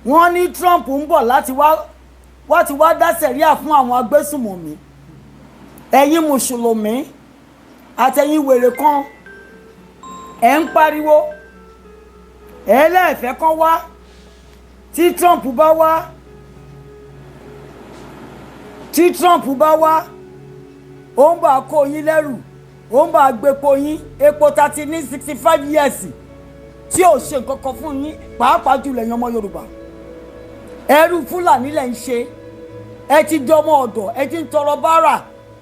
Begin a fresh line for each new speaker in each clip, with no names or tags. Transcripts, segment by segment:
wọ́n ní Trump ń bọ̀ láti wá dá sẹ̀ríà fún àwọn agbésùmọ̀mí ẹ̀yin mùsùlùmí àtẹ̀yin wèrè kan ẹ̀ ń pariwo ẹ̀ lẹ́ẹ̀fẹ́ kan wá tí Trump bá wá ó ń bá kó yín lẹ́rù ó ń bá gbépo yín epo 65 years tí ò ṣe nǹkan kan fún yín pàápàá jùlọ ẹ̀yin ọmọ Yorùbá ẹrú Fúlàní lẹ̀ ń ṣe ẹ ti dọmọ ọ̀dọ̀ ẹ ti ń tọrọ bárà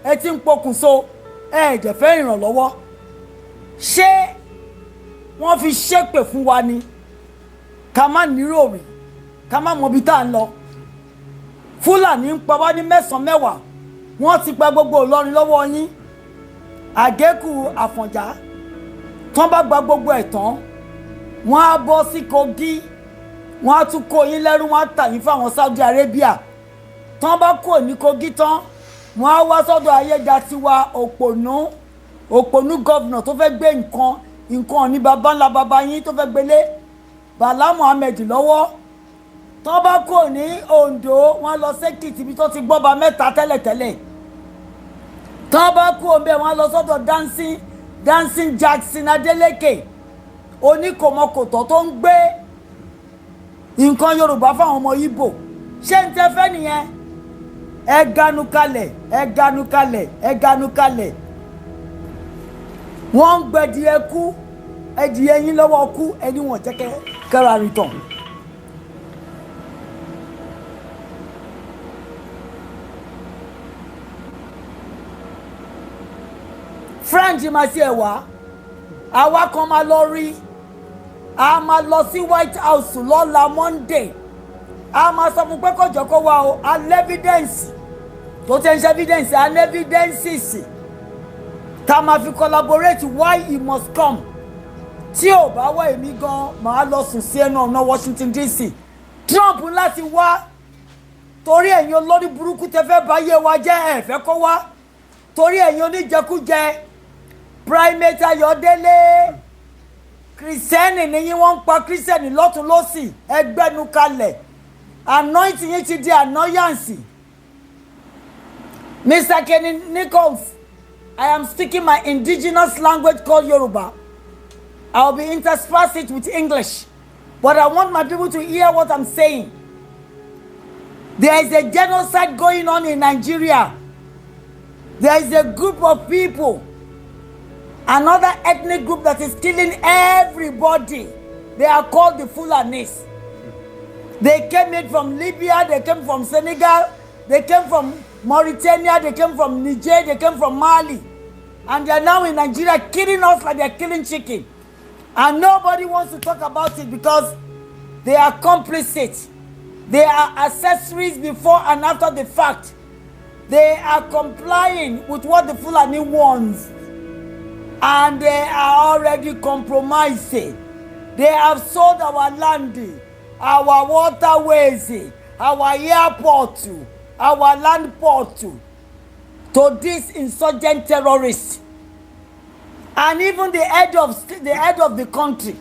ẹ ti ń pokùnso ẹ jẹ́ fẹ́ ìrànlọ́wọ́ ṣé wọ́n fi ṣépè fún wa ni ká má níròrí ká má mọ ibi tá à ń lọ Fúlàní ń pa wá ní mẹ́sàn-án mẹ́wàá wọ́n ti pa gbogbo Ìlọrin lọ́wọ́ yín àgékù Àfọ̀njá tán bá gba gbogbo ẹ̀ tán wọ́n á bọ́ sí Kogi wọ́n á tún kó yín lẹ́rú wọ́n á tà yín fáwọn Saudi Arabia tán bá kó ní Kogi tán wọ́n á wá sọ́dọ̀ Ayédatiwa òpònú gọ́vnà tó fẹ́ gbé nǹkan ní baba ńlá baba yín tó fẹ́ gbélé Bala Muhammed lọ́wọ́ tán bá kó ní Ondo wọ́n lọ sẹ́kìtì ibi tó ti gbọ́ba mẹ́ta tẹ́lẹ̀tẹ́lẹ̀ tán bá kó omi ẹ̀ wọ́n lọ sọ́dọ̀ dancing Jackson Adeleke oníkòmọkòtọ̀ tó ń gbé nǹkan Yorùbá fáwọn ọmọ Ìgbò ṣé ń tẹ́fẹ́ nìyẹn ẹ ganu kalẹ̀ wọ́n ń gbẹ̀dì ẹkú ẹ̀dì ẹyin lọ́wọ́ ọkú ẹni wọ́n jẹ́ kẹ́ra rí tán. French máa ṣe ẹ̀wà àwa kan máa lọ rí a máa lọ sí White House lọ́la Monday a máa sọ fún pé kọjọ kó wa o evidence tó tẹ́ ń ṣe evidence evidences tá a máa fi collaborate why he must come tí ò bá wá èmi gan máa lọ sùn sí ẹnu ọ̀nà Washington DC Trump láti wá torí ẹ̀yin olórí burúkú tẹ́ fẹ́ báyé wa jẹ́ ẹ fẹ́ kó wá torí ẹ̀yin oníjẹkújẹ Primate Ayọ̀délé kìrìsìtẹ́nì ni yín wọ́n ń pa kìrìsìtẹ́nì lọ́tún lọ́sì ẹgbẹ́nu kalẹ̀ anointing yín ti di annoyance. Mr. Kenny Nichols, I am speaking my indigenous language called Yoruba. I'll be interspersed it with English, but I want my people to hear what I'm saying. There is a genocide going on in Nigeria. There is a group of people, another ethnic group that is killing everybody. They are called the Fulanis. They came in from Libya, they came from Senegal, they came from Mauritania, they came from Niger, they came from Mali. And they are now in Nigeria killing us like they are killing chicken. And nobody wants to talk about it because they are complicit. They are accessories before and after the fact. They are complying with what the Fulani wants. And they are already compromising. They have sold our land, our waterways, our airport, our land port to these insurgent terrorists. And even the head of the country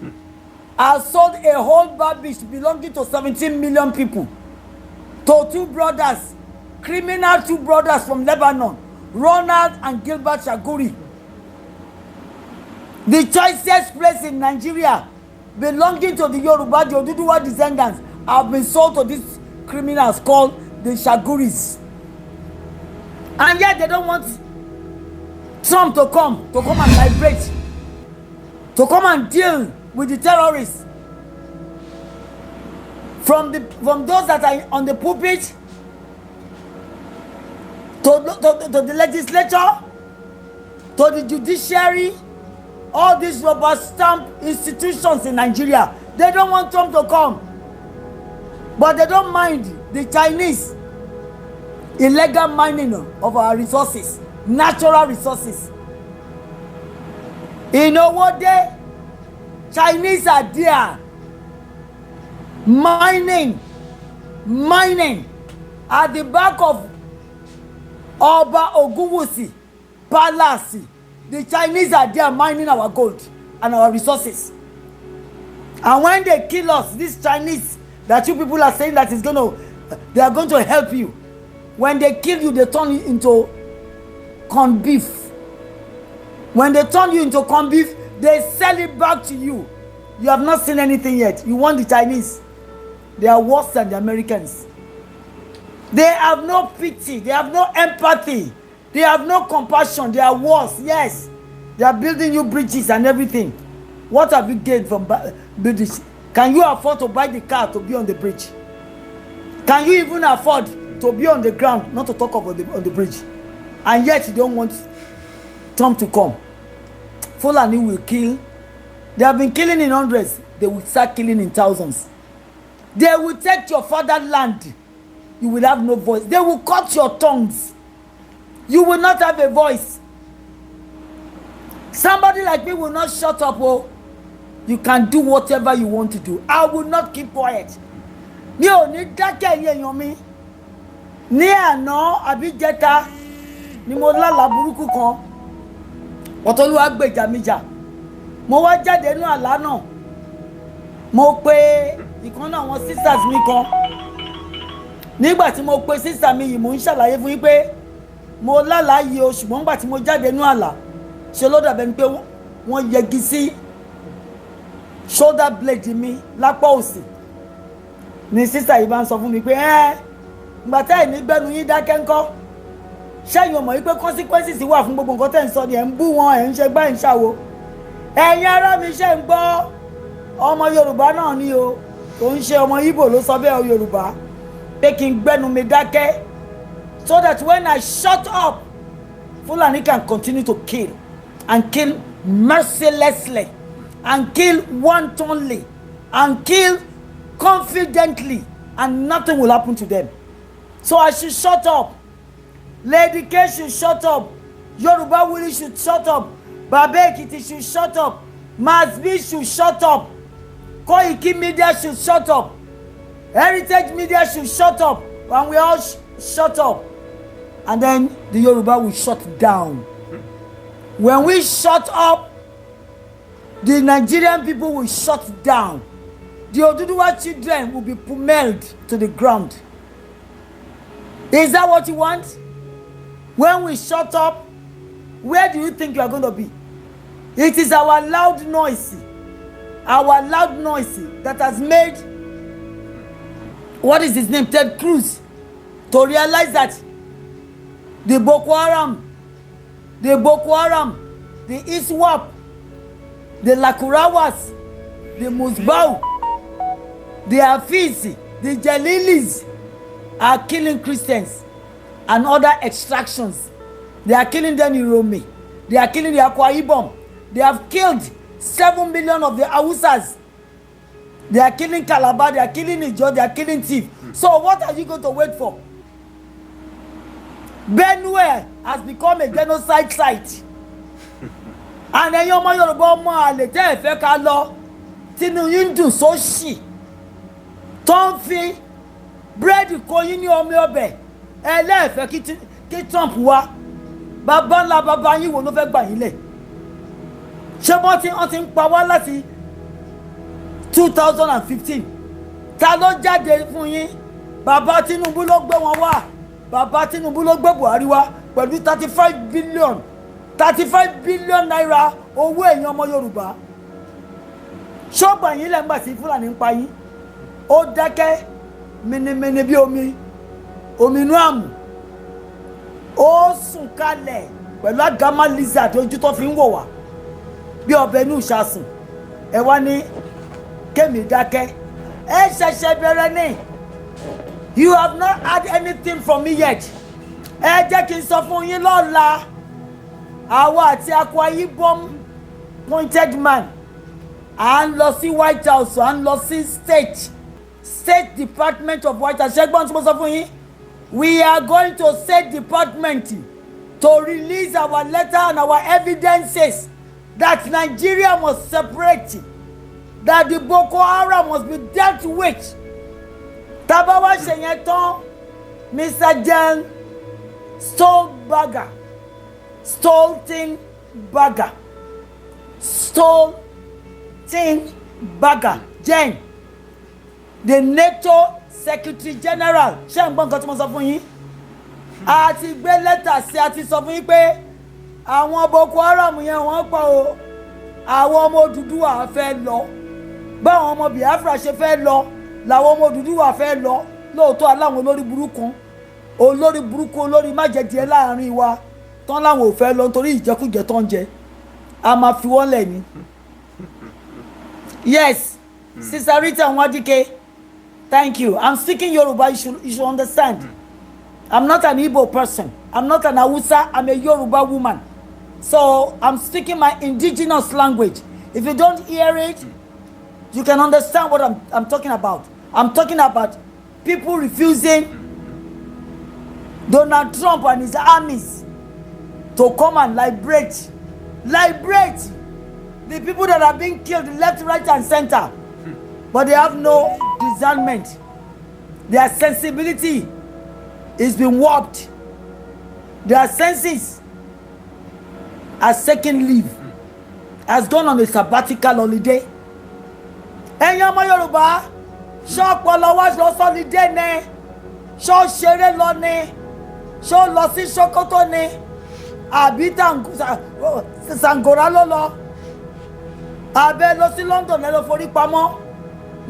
has sold a whole babish belonging to 17 million people to two brothers, criminal two brothers from Lebanon, Ronald and Gilbert Shaguri. The choicest place in Nigeria belonging to the Yoruba, the Odojue descendants, have been sold to these criminals called the Shaguris. And yet they don't want Trump to come and liberate, to come and deal with the terrorists. From those that are on the pulpit to the legislature, to the judiciary, all these rubber stamp institutions in Nigeria, they don't want Trump to come. But they don't mind the Chinese illegal mining of our resources, natural resources. You know what Chinese are there mining at the back of Oba Ogunwusi Palace. The Chinese are there mining our gold and our resources. And when they kill us, these Chinese that you people are saying that they are going to help you. When they kill you, they turn you into corned beef. When they turn you into corned beef, they sell it back to you. You have not seen anything yet. You want the Chinese. They are worse than the Americans. They have no pity. They have no empathy. They have no compassion. They are worse. Yes. They are building you bridges and everything. What have you gained from bridges? Can you afford to buy the car to be on the bridge? Can you even afford to be on the ground, not to talk about on the bridge? And yet you don't want Trump to come. Fulani will kill. They have been killing in hundreds. They will start killing in thousands. They will take your fatherland. You will have no voice. They will cut your tongues. You will not have a voice. Somebody like me will not shut up. Oh, you can do whatever you want to do. I will not keep quiet. Mi ò ní dákẹ́ èèyàn mi. Ní àná àbí jẹta ni mo lálàá burúkú kan. Ọ̀tọ̀lúwa gbèjà mi jà. Mo wá jáde nínú àlá náà. Mo pe ìkan náà àwọn sisters mi kan. Nígbà tí mo pe sister mi yìí mo ń ṣàlàyé fún yín pé mo lálàá yìí o, ṣùgbọ́n nígbà tí mo jáde nínú àlá ṣe ló dàbẹ̀ ni pé wọ́n yẹgi sí shoulder blade mi lápá òsì. Ni sister yìí bá ń sọ fún mi pé ìgbà tá ẹ̀ ní gbẹ́nu yín dákẹ́ ńkọ́. Ṣẹ́yìn mọ̀ wípé consequences wà fún gbogbo nǹkan tẹ́ ń sọ ni ẹ̀ ń bú wọn, ẹ̀ ń ṣe gbá ẹ̀ ń ṣàwo. Ẹ̀yin ará mi ṣe ń gbọ́ ọmọ Yorùbá náà ni o, kò ń ṣe ọmọ Ìgbò ló sọ bẹ́ẹ̀ o Yorùbá, pé kí n gbẹ́nu mi dákẹ́ so that when I shut up, Fulani can continue to kill and kill mercilessly and kill wantonly and kill confidently and nothing will happen to them. So I should shut up. Lady K should shut up. Yoruba Willie should shut up. Babe Ekiti should shut up. Masbi should shut up. Koiki Media should shut up. Heritage Media should shut up. And we all shut up. And then the Yoruba will shut down. When we shut up, the Nigerian people will shut down. The Oduduwa children will be pummeled to the ground. Is that what you want? When we shut up, where do you think you are going to be? It is our loud noise that has made, what is his name, Ted Cruz, to realize that the Boko Haram, the ISWAP, the Lakurawas, the Musbau, the Afisi, the Jalilis are killing Christians and other extractions. They are killing them in Rome. They are killing the Akwa Ibom. They have killed 7 million of the Hausas. They are killing Calabar. They are killing Ijo. They are killing Tiv. So what are you going to wait for? Benue has become a genocide site. And then your man Yoruba man le te fẹ́ ká lọ tinu yin dùn so ṣì ton fi bread ko yin ní omi ọbẹ̀ ẹ le fẹ́ kí Trump wá bàbá ńlá bàbá yín wo ló fẹ́ gbà yín lẹ̀ ṣé bọ́n tí wọ́n ti ń pa wá láti 2015 ta ló jáde fún yín bàbá Tinubu ló gbé wọn wá bàbá Tinubu ló gbé Buhari wá pẹ̀lú 35 billion naira owó èèyàn ọmọ Yorùbá ṣọ́gbà yín lẹ́gbà sí Fúlàní ń pa yín ó dákẹ́ minimini bí omi inú àmù ó sùn kalẹ̀ pẹ̀lú àgámá lizard ojú tó fi ń wò wá bí ọbẹ̀ inú ìṣàsùn ẹ wá ní kémi dákẹ́ ẹ ṣẹ̀ṣẹ̀ bẹ̀rẹ̀ ní you have not had anything from me yet ẹ jẹ́ kí n sọ fún yín lọ́la àwa àti Akwa Ibom pointed man à ń lọ sí White House à ń lọ sí State Department of White House ṣẹ́gbọ́n tí mo sọ fún yín we are going to State Department to release our letter and our evidences that Nigeria must separate, that the Boko Haram must be dealt with. Tabawa Sheyeton, Mr. Jen Stoltenberger, Jen, the NATO Secretary General ṣé ń gbọ́ nǹkan tí mo sọ fún yín a ti gbé lẹ́tà sí a ti sọ fún yín pé àwọn Boko Haram yẹn wọ́n pọ̀ o àwọn ọmọ Odùduwà fẹ́ lọ báwọn ọmọ Biafra ṣe fẹ́ lọ làwọn ọmọ Odùduwà fẹ́ lọ lóòótọ́ aláwọn olórí burúkú olórí májèjì láàrin wa tán láwọn ò fẹ́ lọ nítorí ìjẹkújẹ tó ń jẹ a máa fi wọ́n lẹ̀ ni. Yes, Sister Rita Nwadike, thank you. I'm speaking Yoruba, you should understand. I'm not an Igbo person. I'm not an Hausa, I'm a Yoruba woman. So I'm speaking my indigenous language. If you don't hear it, you can understand what I'm talking about. I'm talking about people refusing Donald Trump and his armies to come and liberate the people that are being killed left, right, and center. But they have no discernment. Their sensibility is being warped. Their senses has taken leave, has gone on a sabbatical holiday. Ẹ̀yin ọmọ Yorùbá, ṣó ọpọlọ wa lọ holiday ni, ṣó ṣeré lọ ni, ṣó lọ sí Sokoto ni, àbí Sangora ló lọ, àbẹ́ lọ sí London lọ forí pamọ́.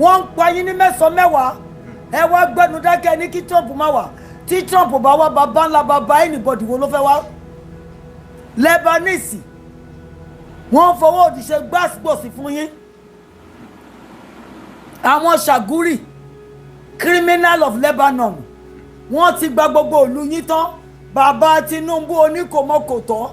Wọ́n ń pa yín ní mẹ́sàn-án mẹ́wàá, ẹ wá gbẹ́nu dákẹ́ ní kí Trump má wá. Tí Trump bá wá bàbá ńlá bàbá anybody wo ló fẹ́ wá. Lebanese wọ́n fọwọ́ òdì ṣe gbásgbòsì fún yín. Àwọn Ṣàgúrì criminal of Lebanon wọ́n ti gba gbogbo ìlú yín tán. Bàbá Tinubu oníkòmọ́kòtọ́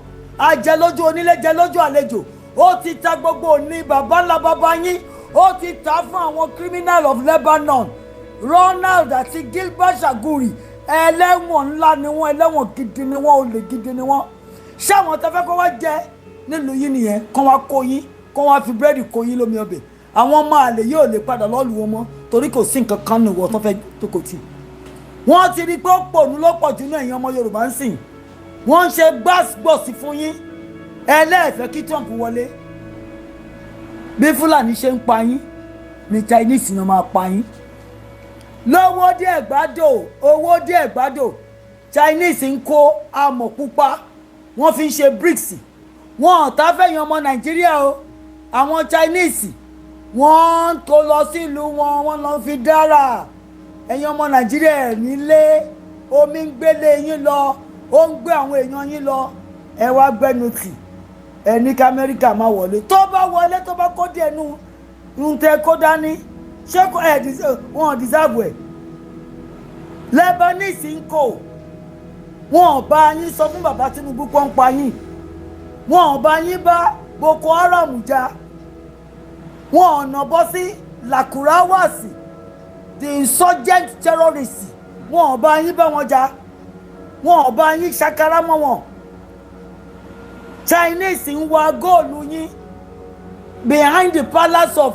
ajẹ́ lójú onílé jẹ́ lójú àlejò ó ti ta gbogbo òní bàbá ńlá bàbá yín ó ti ta fún àwọn criminal of Lebanon. Ronald àti Gilbert Ṣàgúrì ẹlẹ́wọ̀n ńlá ni wọ́n ẹlẹ́wọ̀n gidi ni wọ́n olè gidi ni wọ́n. Ṣé àwọn tó fẹ́ kó wá jẹ nílùú yín nìyẹn kán wá kó yín kán wá fi búrẹ́dì kó yín lómi ọbẹ̀ àwọn ọmọ àlè yóò lè padà lọ́ọ̀lù wọn mọ́ torí kò sí nǹkan kan nìwọ tó fẹ́ tó kò tí. Wọ́n ti rí pé ó pònú ló pọ̀ jù ní ẹ̀yin ọmọ Yorùbá ń sìn wọ́n ń ṣe gbàsgbòsì fún yín ẹlẹ́ẹ̀fẹ́ kí Trump wọlé bí Fúlàní ṣe ń pa yín ní Chinese náà máa pa yín lówó díẹ̀ gbádò owó díẹ̀ gbádò Chinese ń kó amọ̀ pupa wọ́n fi ń ṣe BRICS wọ́n ọ̀tá fẹ̀yìn ọmọ Nàìjíríà o àwọn Chinese wọ́n tó lọ sílùú wọn wọ́n lọ fi dára ẹ̀yin ọmọ Nàìjíríà nílé omi ń gbélé yín lọ ó ń gbé àwọn èèyàn yín lọ ẹ wá gbẹnu tì ẹ ní kí Amẹ́ríkà má wọlé tó bá wọlé tó bá kó díẹ̀ nu ń tẹ kó dání ṣé wọn deserve ẹ̀ Lebanese ń kó wọn ò bá yín sọ fún bàbá Tinubu kó ń pa yín wọn ò bá yín bá Boko Haram jà wọn ò nà bọ́ sí Lakurawasi the insurgent terrorists wọn ò bá yín bá wọn jà wọn ò bá yín ṣàkárá mọ́ wọn Chinese ń wá góòlù yín behind the palace of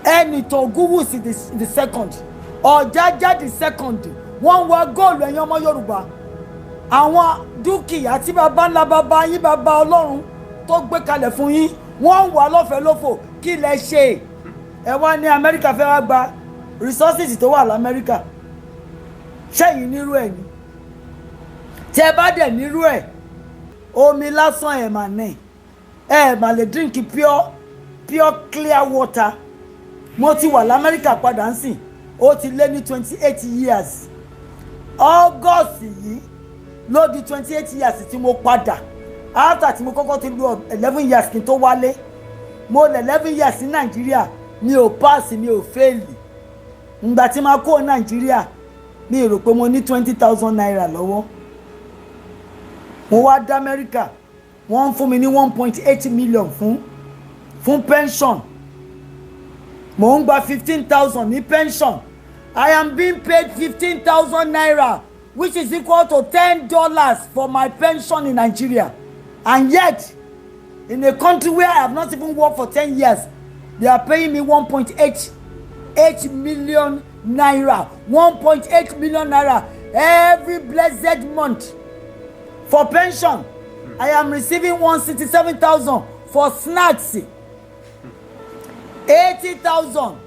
Enito Ogunwusi the second Ọ̀jájá the second wọ́n wá góòlù ẹ̀yin ọmọ Yorùbá àwọn dúkìá tí bàbá ńlá bàbá yín bàbá Ọlọ́run tó gbé kalẹ̀ fún yín wọ́n wà lọ́fẹ̀ẹ́ lófò kí lẹ ṣe ẹ wá ní Amẹ́ríkà fẹ́ wá gba resources tó wà l'Amẹ́ríkà ṣẹ́yìn nírú ẹ̀ ni tẹ́ bá dẹ̀ nírú ẹ̀ omi lásán ẹ̀ mà ní ẹ̀ mà lè drink pure clear water mo ti wà l'Amẹ́ríkà padà ń sìn ó ti lé ní 28 years August yìí ló di 28 years tí mo padà after tí mo kọ́kọ́ ti lò 11 years kí n tó wálé mo lè 11 years ní Nàìjíríà mi ò pass mi ò fail ngbà tí ma kó Nàìjíríà mi rò pé mo ní 20,000 naira lọ́wọ́ mo wá dá Amẹ́ríkà wọ́n fún mi ní 1.8 million fún pension mo ń gba 15,000 ní pension I am being paid 15,000 naira which is equal to $10 for my pension in Nigeria and yet in a country where I have not even worked for 10 years they are paying me 1.8 million naira 1.8 million naira every blessed month for pension. I am receiving 167,000 for snacks 80,000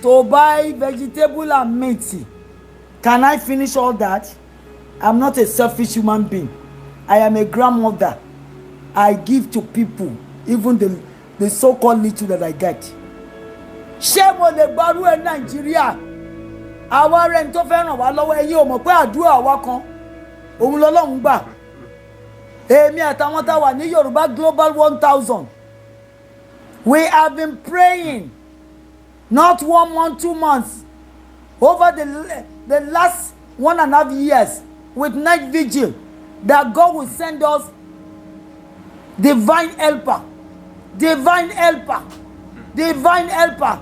to buy vegetable and meat. Can I finish all that? I'm not a selfish human being. I am a grandmother. I give to people, even the so-called little that I get. Ṣé mo lè gbarú ẹ Nàìjíríà? Àwa rẹ̀ ń tó fẹ́ ràn wá lọ́wọ́ ẹ̀yin ò mọ̀ pé àdúrà wa kan òun lọ́lọ́run gbà. Èmi àtàwọn tá wà ní Yoruba Global 1000. We have been praying, not 1 month, 2 months, over the last 1.5 years with night vigil, that God will send us divine helper, divine helper, divine helper.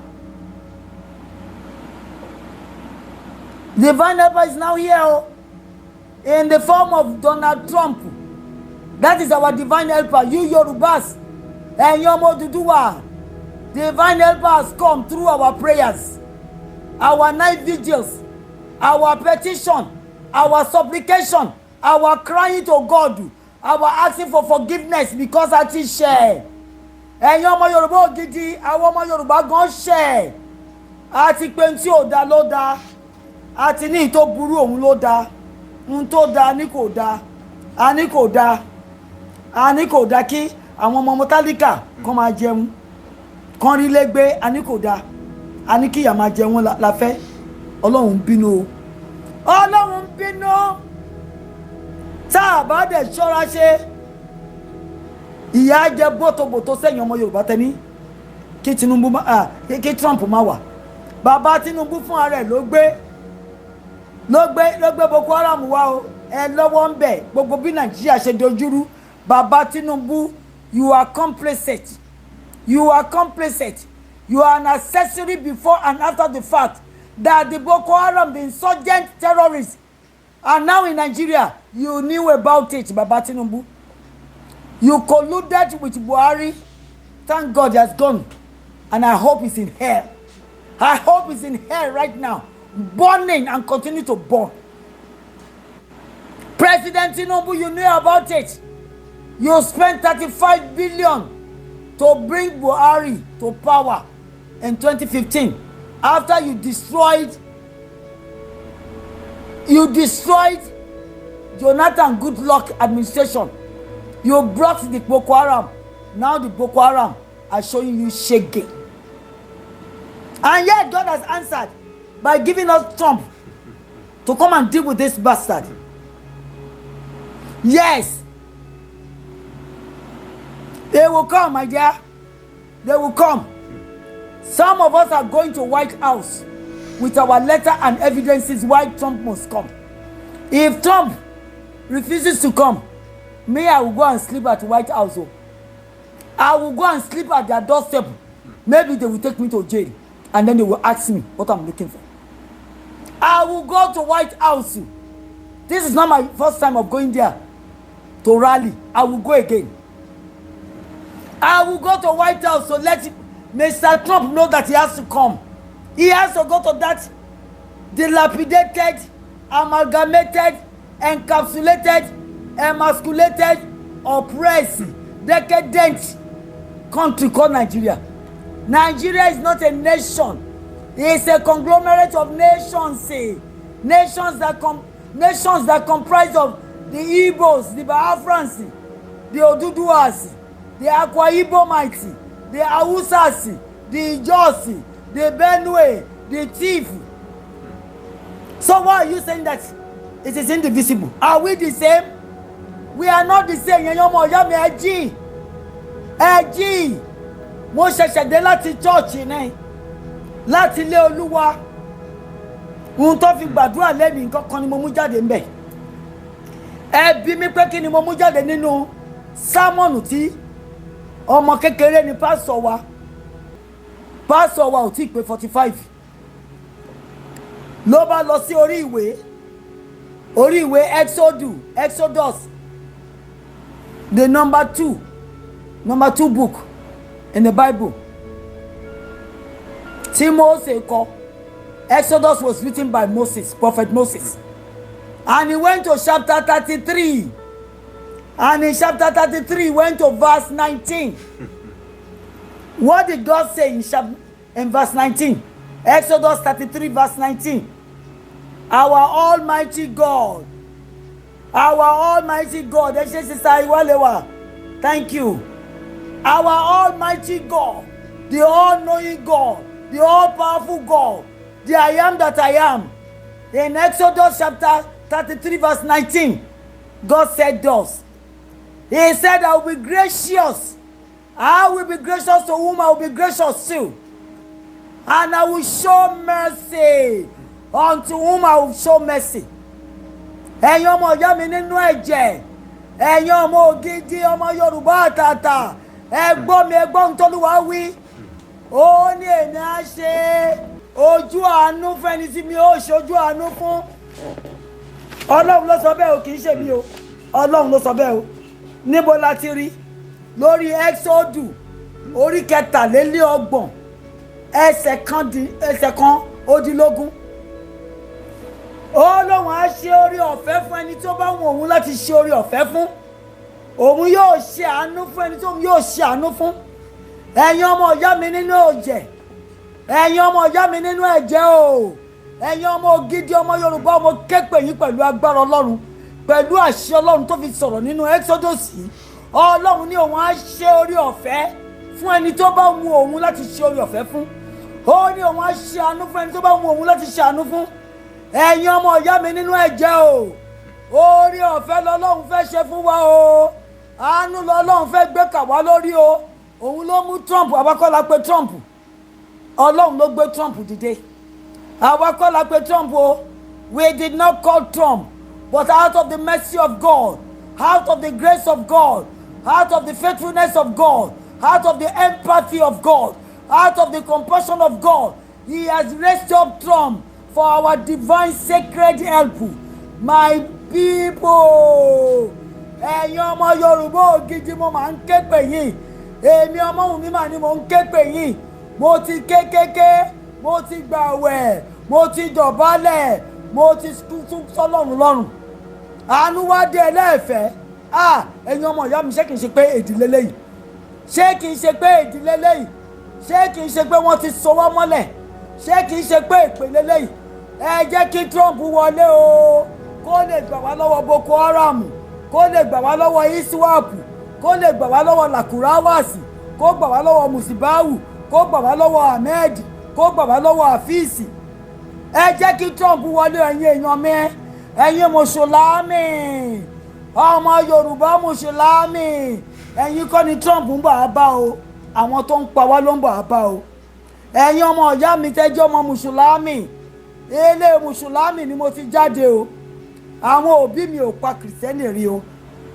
Divine helper is now here in the form of Donald Trump. That is our divine helper. You Yorubas and Yomo Duduwa. Divine helper has come through our prayers, our night vigils, our petition, our supplication, our crying to God, our asking for forgiveness because I ti share. And Yomo Yoruba Gidi, our Yomo Yoruba gan share. Ati penti o da lo da. Ati ni to buru ohun lo da. Nto da ni kò da. Ani kò da. Ani kò da kí àwọn ọmọ mọtálíkà kan máa jẹun. Kan rí lẹ́gbẹ́ ani kò da. Ani kí ya máa jẹun la fẹ́. Ọlọ́run bínú o. Ọlọ́run bínú. Tá bá dé ṣọ́ra ṣe. Ìyà jẹ bọ́tọ̀bọ́tọ̀ sẹ́yìn ọmọ Yorùbá tẹni. Kí Tinubu kí Trump má wà. Bàbá Tinubu fún Aare ló gbé Boko Haram wá o. Ẹ lọ́wọ́ ń bẹ̀ gbogbo bí Nàìjíríà ṣe dojúrú. Bàbá Tinubu, you are complicit. You are complicit. You are an accessory before and after the fact that the Boko Haram, the insurgent terrorists, are now in Nigeria. You knew about it, Baba Tinubu. You colluded with Buhari. Thank God he has gone. And I hope he's in hell. I hope he's in hell right now, burning and continue to burn. President Tinubu, you knew about it. You spent 35 billion to bring Buhari to power in 2015 after you destroyed Jonathan Goodluck administration. You brought the Boko Haram. Now the Boko Haram are showing you shaking. And yet God has answered by giving us Trump to come and deal with this bastard. Yes. They will come, my dear. They will come. Some of us are going to White House with our letter and evidences why Trump must come. If Trump refuses to come, me, I will go and sleep at White House. I will go and sleep at their doorstep. Maybe they will take me to jail. And then they will ask me what I'm looking for. I will go to White House. This is not my first time of going there to rally. I will go again. I will go to White House to let Mr. Trump know that he has to come. He has to go to that dilapidated, amalgamated, encapsulated, emasculated, oppressed, decadent country called Nigeria. Nigeria is not a nation. It's a conglomerate of nations. Nations that comprise of the Igbos, the Biafrans, the Oduduwas, the Akwa Ibomites, the Hausas, the Ijosi, the Benue, the Tiv. So why are you saying that it is indivisible? Are we the same? We are not the same. Ẹjí mo ṣẹ̀ṣẹ̀ dé láti chọ́ọ̀chì náà láti ilé Olúwa ohun tó fi gbàdúrà lẹ́nu nǹkan kan ni mo mú jáde ń bẹ̀. Ẹ bi mí pé kí ni mo mú jáde nínú sámọ̀nù tí ọmọ kékeré ni pásọ̀ wa ò tí ì pé 45 ló bá lọ sí orí ìwé Exodus the number two book in the Bible. Exodus was written by Moses, Prophet Moses. And he went to chapter 33. And in chapter 33, he went to verse 19. What did God say in verse 19? Exodus 33 verse 19. Our Almighty God. Our Almighty God. Thank you. Our Almighty God. The all-knowing God. The all-powerful God. The I am that I am. In Exodus chapter 33 verse 19, God said thus. He said, I will be gracious. I will be gracious to whom I will be gracious to. And I will show mercy unto whom I will show mercy. Ẹ̀yin ọmọ ìyá mi nínú ẹ̀jẹ̀, ẹ̀yin ọmọ ògidì ọmọ Yorùbá àtàtà, ẹ gbọ́ mi, ẹ gbọ́ ohun t'Olúwa wí. Ó ní èmi á ṣe ojú àánú fún ẹni tí mi ó ṣojú àánú fún. Ọlọ́run ló sọ bẹ́ẹ̀ o, kì í ṣe mi o. Ọlọ́run ló sọ bẹ́ẹ̀ o. Níbo la ti rí? Lórí Exodus orí 23 ẹsẹ̀ kan ó dín lógún. Ọlọ́run á ṣe orí ọ̀fẹ́ fún ẹni tó bá wù òun láti ṣe orí ọ̀fẹ́ fún. Òun yóò ṣe àánú fún ẹni tó yóò ṣe àánú fún. Ẹ̀yin ọmọ ìyá mi nínú ẹ̀jẹ̀, ẹ̀yin ọmọ ìyá mi nínú ẹ̀jẹ̀ o, ẹ̀yin ọmọ ògidì ọmọ Yorùbá, ọmọ képe yín pẹ̀lú agbára Ọlọ́run, pẹ̀lú àṣẹ Ọlọ́run tó fi sọ̀rọ̀ nínú Exodus. Ọlọ́run ní òun á ṣe orí ọ̀fẹ́ fún ẹni tó bá wù òun láti ṣe orí ọ̀fẹ́ fún. Ó ní òun á ṣe àánú fún ẹni tó bá wù òun láti ṣe àánú fún. Ẹ̀yin ọmọ ìyá mi nínú ẹ̀jẹ̀ o, orí ọ̀fẹ́ lọ́lọ́run fẹ́ ṣe fún wa o, àánú lọ́lọ́run fẹ́ gbé kà wá lórí o. Òun ló mú Trump, àwa kọ́ la pè Trump. Ọlọ́run ló gbé Trump dìde. Àwa kọ́ la pè Trump o. We did not call Trump, but out of the mercy of God, out of the grace of God, out of the faithfulness of God, out of the empathy of God, out of the compassion of God, He has raised up Trump for our divine sacred help. My people, ẹ̀yin ọmọ Yorùbá ògidì, mo máa ń ké pè yín. Èmi ọmọ Wunmi mà ni mo ń ké pè yín. Mo ti kékéké, mo ti gbàwẹ̀, mo ti dọ̀bálẹ̀, mo ti tún sọ́lọ́run lọ́rùn. Àánú wá dé ẹlẹ́ẹ̀fẹ́. Ẹ̀yin ọmọ ìyá mi, ṣé kìí ṣe pé ìdílé lẹ́yìn? Ṣé kìí ṣe pé ìdílé lẹ́yìn? Ṣé kìí ṣe pé wọ́n ti so wá mọ́lẹ̀? Ṣé kìí ṣe pé ìpele lẹ́yìn? Ẹ jẹ́ kí Trump wọlé o, kó lè gbà wá lọ́wọ́ Boko Haram, kó lè gbà wá lọ́wọ́ ISWAP, kó lè gbà wá lọ́wọ́ Lakurawasi, kó gbà wá lọ́wọ́ Musibawu, kó gbà wá lọ́wọ́ Ahmed, kó gbà wá lọ́wọ́ Afisi. Ẹ jẹ́ kí Trump wọlé, ẹ̀yin èèyàn mi, ẹ̀yin Mùsùlùmí, ọmọ Yorùbá Mùsùlùmí, ẹ̀yin kọ́ ni Trump ń bọ̀ á bá o, àwọn tó ń pa wá ló ń bọ̀ á bá o. Ẹ̀yin ọmọ ìyá mi tẹ́jọ́ ọmọ Mùsùlùmí, ilé Mùsùlùmí ni mo ti jáde o. Àwọn òbí mi ò pa Kìrìsìtẹ́nì rí o.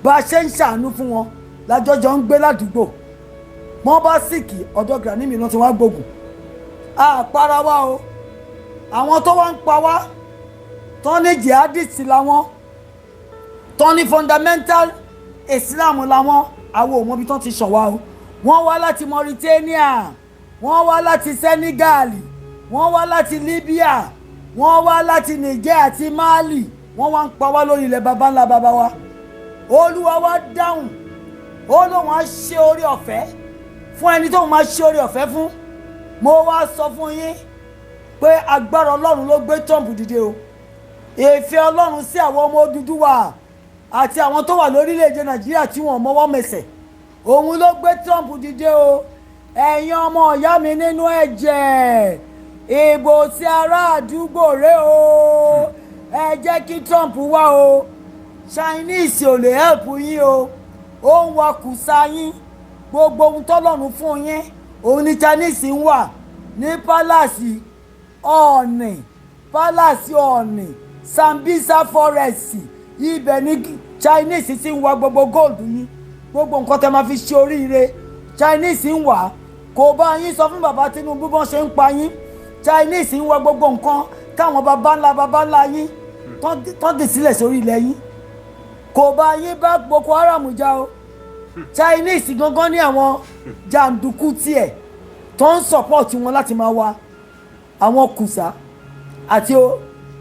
Bá a ṣe ń ṣàánú fún wọn lájọjọ ń gbé ládùúgbò. Wọ́n bá sìkì ọ̀dọ̀ granny mi náà ti wá gbógun. Para wa o. Àwọn tó wá ń pa wá, tó ní jihadist làwọn, tó ní fundamental Islam làwọn, àwọn ò mọ bí tó ti ṣàn wá o. Wọ́n wá láti Mauritania, wọ́n wá láti Senegal, wọ́n wá láti Libya, wọ́n wá láti Niger àti Mali. Wọ́n wá ń pa wá lórí ilẹ̀ baba ńlá baba wa. Olúwa wá dáhùn. Ó lóun á ṣe orí ọ̀fẹ́ fún ẹni tóun máa ṣe orí ọ̀fẹ́ fún. Mo wá sọ fún yín pé agbára Ọlọ́run ló gbé Trump dìde o. Ìfẹ́ Ọlọ́run sí àwọn ọmọ Odùduwà àti àwọn tó wà lórílẹ̀‐èdè Nàìjíríà tí wọ́n mọwọ́ mẹsẹ̀. Òun ló gbé Trump dìde o. Ẹ̀yin ọmọ ìyá mi nínú ẹ̀jẹ̀, ìbò tí ará àdúgbò rẹ̀ o. Ẹ jẹ́ kí Trump wá o. Chinese ò lè help yín o. Ó ń wa kùsà yín. Gbogbo ohun tọ́lọ́run fún yín, òun ni Chinese ń wà ní pálásì Ọ̀ọ̀nì, Sambisa forest. Ibẹ̀ ni Chinese ti ń wa gbogbo gold yín. Gbogbo nǹkan tẹ́ máa fi ṣe oríire, Chinese ń wà. Kò bá yín sọ fún bàbá Tinubu bọ́n ṣe ń pa yín. Chinese ń wa gbogbo nǹkan káwọn baba ńlá yín tán dì sílẹ̀ sórí ilẹ̀ yín. Kò bá yín bá Boko Haram jà o. Chinese gangan ní àwọn jàǹdùkú tiẹ̀ tó ń support wọn láti máa wá àwọn kùsà àti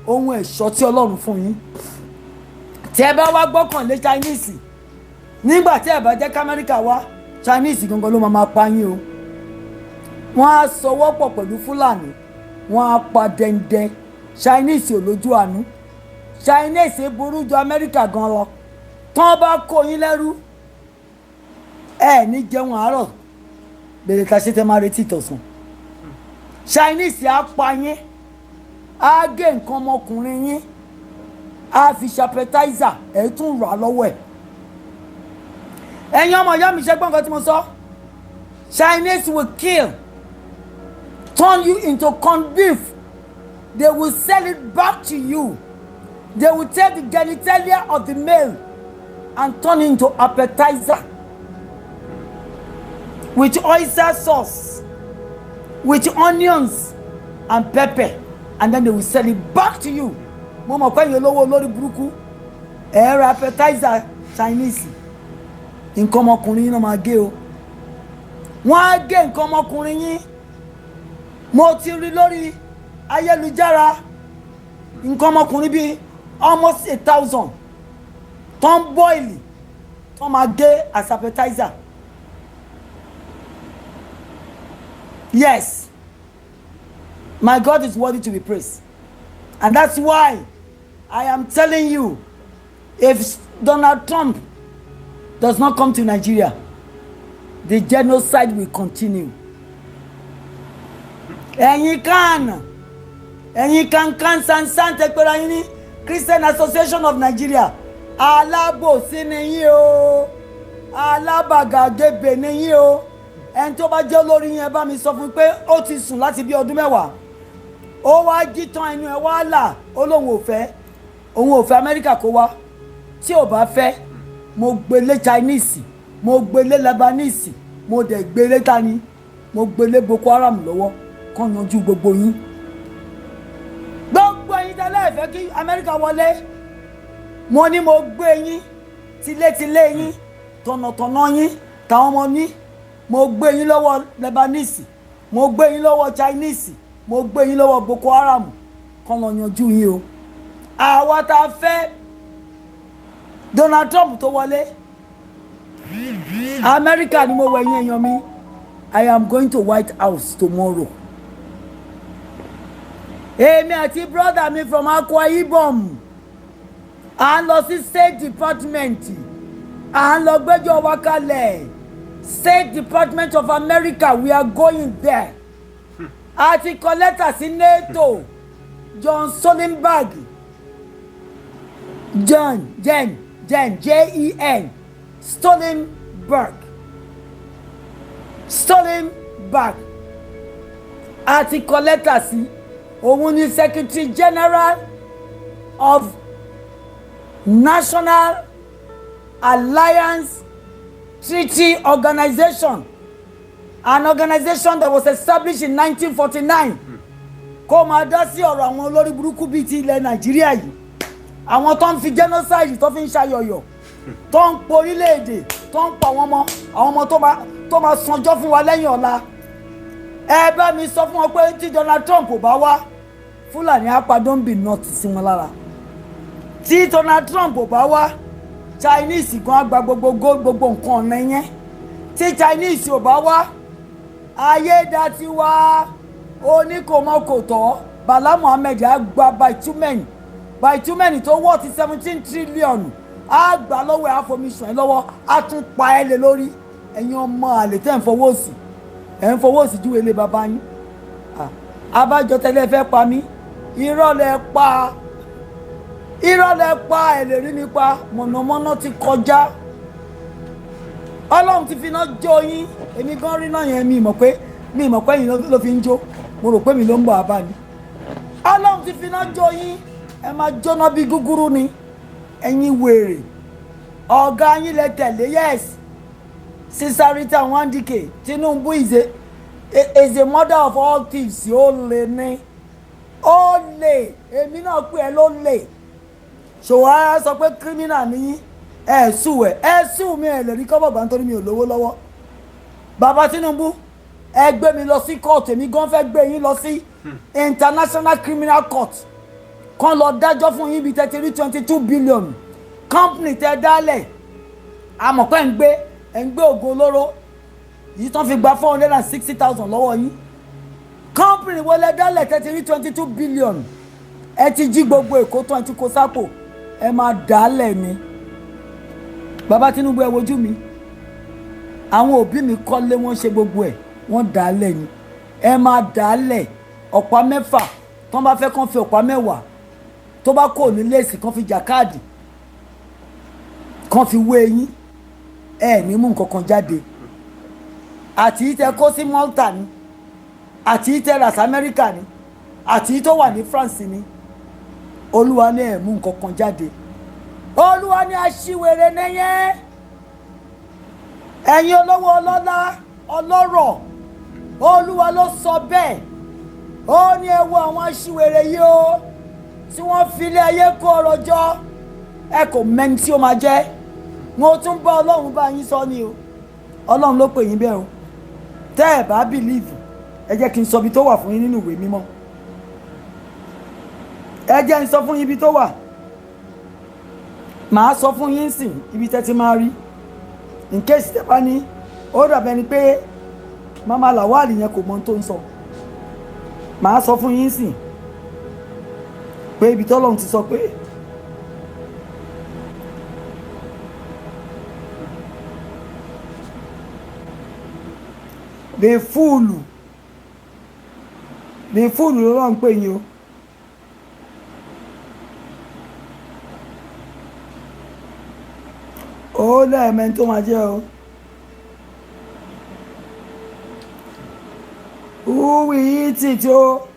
ohun ẹ̀ṣọ́ tí Ọlọ́run fún yín. Tí ẹ bá wá gbọ́kànlé Chinese, nígbà tí ẹ bá jẹ́ kí Amẹ́ríkà wá, Chinese gangan ló máa pa yín o. Wọ́n á sọwọ́pọ̀ pẹ̀lú Fúlàní wọ́n á pa dẹ́ndẹ́. Chinese ò lójú àánú. Chinese burú ju Amẹ́ríkà gan lọ. Tán bá kó yín lẹ́rú ẹ ní jẹun àárọ̀ bèrè ká ṣe tẹ́ máa retí ìtọ̀sán. Chinese á pa yín, á gé nǹkan ọmọkùnrin yín, á fi ṣe appetizer ẹ̀ tún rà lọ́wọ́ ẹ̀. Ẹ̀yin ọmọ ìyá mi ṣe gbọ́n nǹkan tí mo sọ. Chinese will kill, turn you into corned beef. They will sell it back to you. They will take the genitalia of the male and turn it into appetizer with oyster sauce, with onions and pepper, and then they will sell it back to you. Mo mọ̀ pé yẹn lówó lórí burúkú ẹ̀rọ appetizer Chinese. Nǹkan ọmọkùnrin yín náà máa gé o. Wọ́n á gé nǹkan ọmọkùnrin yín. Mo ti rí lórí ayélujára nǹkan ọmọkùnrin bíi almost 1,000 tó ń bọ́ìlì tó máa gé as appetizer. Yes, my God is worthy to be praised, and that's why I am telling you, if Donald Trump does not come to Nigeria, the genocide will continue. Ẹ̀yin kan san tẹpẹrẹ yín ní Christian Association of Nigeria. Alábòsí ni yín o, alábàgàgebè ni yín o. Ẹni tó bá jẹ́ olórí yẹn bá mi sọ fún pé ó ti sùn láti bí ọdún 10. Ó wá jí tán ẹnu ẹ̀ wá là ó lóun ò fẹ́ Amẹ́ríkà kó wá. Tí ò bá fẹ́, mo gbélé Chinese, mo gbélé Lebanese, mo dẹ̀ gbélé tani, mo gbélé Boko Haram lọ́wọ́ kán yanjú gbogbo yín. Gbogbo ẹ̀yin tẹ́lẹ̀ fẹ́ kí Amẹ́ríkà wọlé, mo ní mo gbé yín tilétilé yín, tọ̀nàtọ̀nà yín, táwọn ọmọ ní. Mo gbé yín lọ́wọ́ Lebanese, mo gbé yín lọ́wọ́ Chinese, mo gbé yín lọ́wọ́ Boko Haram kán lọ yanjú yín o. Àwa tá a fẹ́ Donald Trump tó wọlé, Amẹ́ríkà ni mo wẹ̀ yín èèyàn mi. I am going to White House tomorrow. Èmi àti brother mi from Akwa Ibom à ń lọ sí State Department, à ń lọ gbẹ́jọ́ wa kalẹ̀. State Department of America, we are going there. A ti kọ lẹ́tà sí NATO, John Stoltenberg, Jen, Stoltenberg. A ti kọ lẹ́tà sí Ohun ni Secretary General of National Alliance Treaty Organization, an organization that was established in 1949. Kó máa dá sí ọ̀rọ̀ àwọn olórí burúkú bíi ti ilẹ̀ Nàìjíríà yìí. Àwọn tó ń fi genocide tó fi ń ṣayọ̀yọ̀, tó ń pa orílẹ̀-èdè, tó ń pa àwọn ọmọ tó máa sanjọ́ fún wa lẹ́yìn ọ̀la. Ẹ bá mi sọ fún wọn pé tí Donald Trump ò bá wá, Fúlàní á pa Dombi North sí wọn lára. Tí Donald Trump ò bá wá, Chinese gan agba gbogbo nǹkan ọ̀nà yẹn. Tí Chinese ò bá wá, ayédatiwa oníkòmọ́kòtọ́ Bala Mohammed á gba bitumen tó wọ́ ti 17 trillion á gbà lọ́wọ́ ẹ̀ àfọmíṣàn ẹ̀ lọ́wọ́ á tún pa ẹ̀ lé lórí. Ẹ̀yin ọmọ àlè tẹ́ ń fọwọ́ sí júwe lé bàbá yín. Abájọ tẹ́lẹ̀ fẹ́ pa mí, irọ́ lẹ pa ẹ̀ lè rí mi pa. Mọ̀nàmọ́ná ti kọjá. Ọlọ́run ti fi iná jó yín. Èmi gan rí náà yẹn mi mọ̀ pé yín ló fi ń jó. Mo rò pé mi ló ń bọ̀ abá ni. Ọlọ́run ti fi iná jó yín. Ẹ máa jóná bí gúgúrú ni. Ẹ̀yin wèrè. Ọ̀gá yín lẹ tẹ̀lé, yes. Sister Wandike, Tinubu is a mother of all thieves. Ó lè ní. Ó lè. Èmi náà pè ẹ́ ló lè. Ṣòwò sọ pé criminal ni ẹ sùn mi ẹ lè rí kọ́bọ̀ gbà nítorí mi ò lówó lọ́wọ́. Bàbá Tinubu, ẹ gbé mi lọ sí court, èmi gan fẹ́ gbé yín lọ sí International Criminal Court. Kán lọ dájọ́ fún yín bí 22 billion. Company tẹ dálẹ̀, àmọ̀ pé ń gbé ògo olóró yìí tán fi gba 460,000 lọ́wọ́ yín. company wo lẹ dálẹ̀ tẹ́tí rí 22 billion ẹ ti jí gbogbo èkó tó ẹ ti kó sápò ẹ máa dálẹ̀ ni bàbá Tinubu ẹ wojú mi àwọn òbí mi kọ́lé wọ́n ṣe gbogbo ẹ̀ wọ́n dálẹ̀ ni ẹ máa dálẹ̀ ọ̀pá 6 tó bá fẹ́ kàn fi ọ̀pá 10 tó bá kò ní léèsì kàn fi jàkáàdì kàn fi wé yín ẹ ní mú nǹkan kan jáde àti ìtẹ kó sí Malta ni àti ìtẹ rà sí Amẹ́ríkà ni àti ìtọ wà ní France ni olúwa ní ẹ mú nǹkan kan jáde olúwa ní aṣiwèrè nìyẹn ẹ̀yin olówó ọlọ́lá ọlọ́rọ̀ olúwa ló sọ bẹ́ẹ̀ ó ní ẹ wo àwọn aṣiwèrè yìí o tí wọ́n fi ilé ayé kó ọrọ̀ jọ ẹ kò mẹ́ni tí ó máa jẹ́ wọn tún bá ọlọ́run bá yín sọ ni o ọlọ́run ló pè yín bẹ́ẹ̀ o tẹ́ ẹ bá bìlíìfù ẹ jẹ́ kí n sọ ibi tó wà fún yín nínú ìwé mímọ́ ẹ jẹ́ n sọ fún yín ibi tó wà màá sọ fún yín sìn ibi tẹ́ ti máa rí in case tẹ́ bá ní ó dàbẹ́ ni pé mama Lawal yẹn kò mọ ohun tó ń sọ màá sọ fún yín sìn pé ibi tọ́lọ́run ti sọ pé the fool ló ń pè yín o ó lẹ́ẹ̀mẹ́ tó máa jẹ́ o who will eat it o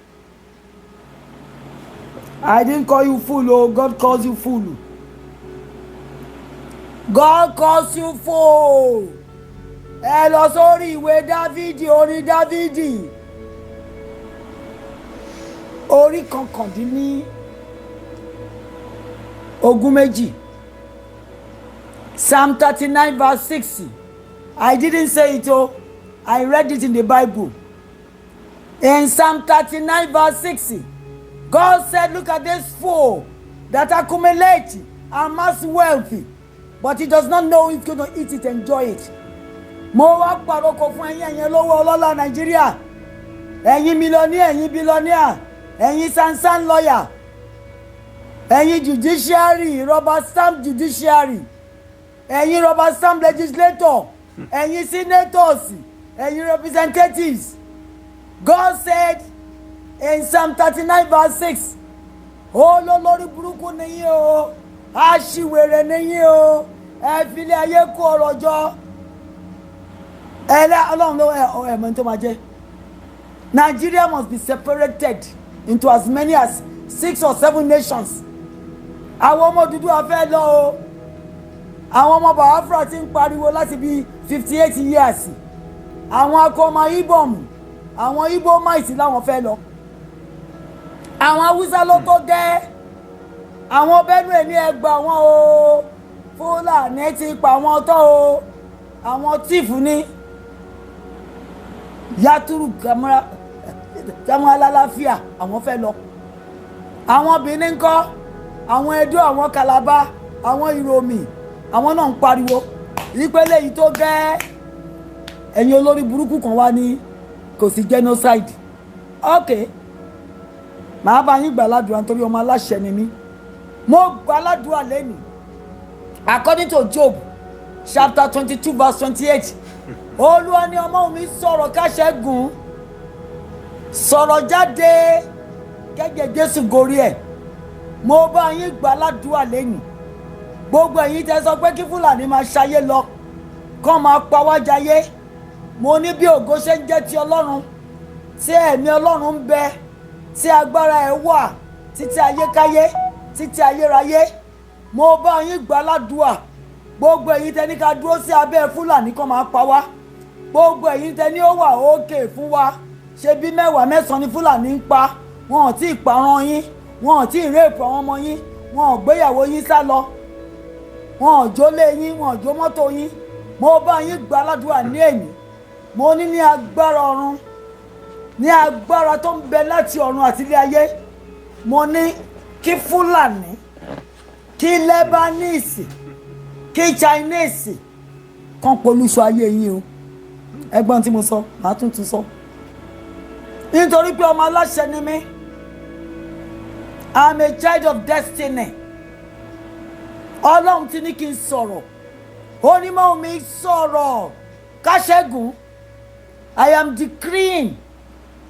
I didn't call you fool o God calls you fool God calls you fool ẹ lọ sórí ìwé Dávidi orí Dávidi orí 19 Psalm 39 verse 60 I didn't say it oh I read it in the Bible in Psalm 39 verse 60 God said look at this fool that accumulates amass wealthy but he does not know he's going to eat it enjoy it mo wá paroko fún ẹ̀yin lówó ọlọ́lá Nàìjíríà ẹ̀yin millionaire ẹ̀yin billionaire ẹ̀yin sansan lawyer ẹ̀yin judiciary rubber stamp judiciary ẹ̀yin rubber stamp legislator ẹ̀yin senators ẹ̀yin representatives God said in Psalm 39 verse 6 ó lórí burúkú nìyí o aṣiwèrè nìyí o ẹ fi ilé ayé kó ọrọ̀ jọ ọlọ́run ló ẹ̀mọ́ tó máa jẹ́ Nigeria must be separated into as many as 6 or 7 nations àwọn ọmọ dúdú afẹ́ lọ o àwọn ọmọ Biafra ti ń pariwo láti bí 58 years àwọn akọmọ Ibom àwọn Igbo mighty láwọn fẹ́ lọ àwọn Haúsá ló tó gẹ́ àwọn Benue ní ẹgbà wọn o Fúlàní ti pa wọn tọ́ o àwọn tíìfù ní Yàtúrù Kàmúrà lálàáfíà àwọn fẹ́ lọ àwọn Benin ńkọ́ àwọn Edo àwọn Calabar àwọn Ìròmì àwọn náà ń pariwo ìpele yìí tó gẹ́ ẹ̀yin olórí burúkú kan wá ní kò sí genocide okay màá bá yín gbàládùá nítorí ọmọ aláṣẹ ni mí mo gbàládùá lẹ́nu according to Job chapter 22 verse 28 Olúwa ni ọmọ mi sọ̀rọ̀ káṣẹ́gun sọ̀rọ̀ jáde gẹ́gẹ́ Jésù gorí ẹ̀ mo bá yín gbàládùá lẹ́nu gbogbo ẹ̀yin tẹ́ sọ pé kí Fúlàní máa ṣayé lọ kán máa pa wá jayé mo ní bí ògo ṣe ń jẹ́ ti Ọlọ́run tí ẹ̀mí Ọlọ́run ń bẹ tí agbára ẹ̀ wà títí ayékáyé títí ayérayé mo bá yín gbàládùá gbogbo ẹ̀yin tẹ́ ní ká dúró sí abẹ́ Fúlàní kán máa pa wá gbogbo ẹ̀yin tẹ́ ní ó wà òkè fún wa ṣe bí 10-9 ni Fúlàní ń pa wọn ò tí ì parán yín wọn ò tí ì rèépù àwọn ọmọ yín wọn ò gbéyàwó yín sá lọ wọn ò jólé yín wọn ò jó mọ́tò yín mo bá yín gbàládùá ní èní mo ní agbára ọ̀run ní agbára tó ń bẹ láti ọ̀run àti ilé ayé mo ní kí Fúlàní kí Lebanese kí Chinese kan polúṣọ ayé yín o ẹgbọ́n tí mo sọ màá tún sọ Nítorí pé ọmọ aláṣẹ ni mí. I'm a child of destiny. Ọlọ́run ti ní kí n sọ̀rọ̀. Onímọ̀ mi sọ̀rọ̀. Káṣẹ́gun. I am decreeing.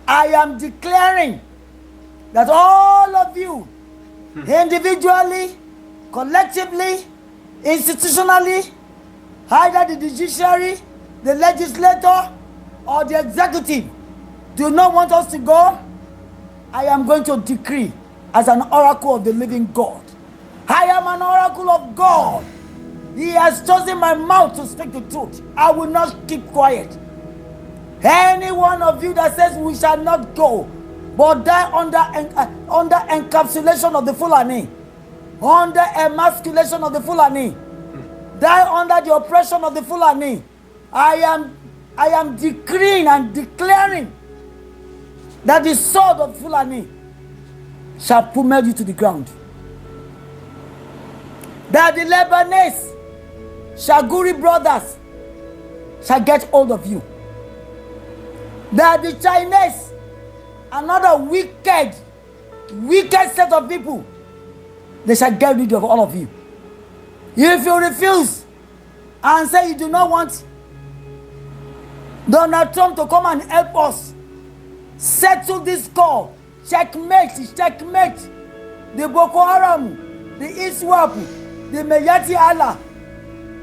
I am declaring that all of you, individually, collectively, institutionally, either the judiciary, the legislator, or the executive, do not want us to go. I am going to decree as an oracle of the living God. I am an oracle of God. He has chosen my mouth to speak the truth. I will not keep quiet. Any one of you that says we shall not go, but die under encapsulation of the Fulani, under emasculation of the Fulani, die under the oppression of the Fulani, I am decreeing and declaring that the sword of Fulani shall pummel you to the ground. That the Lebanese Shaguri brothers shall get hold of you. That the Chinese, another wicked set of people, they shall get rid of all of you. If you refuse and say you do not want Donald Trump to come and help us settle this score, checkmate, the Boko Haram, the ISWAP, the Meyati Allah,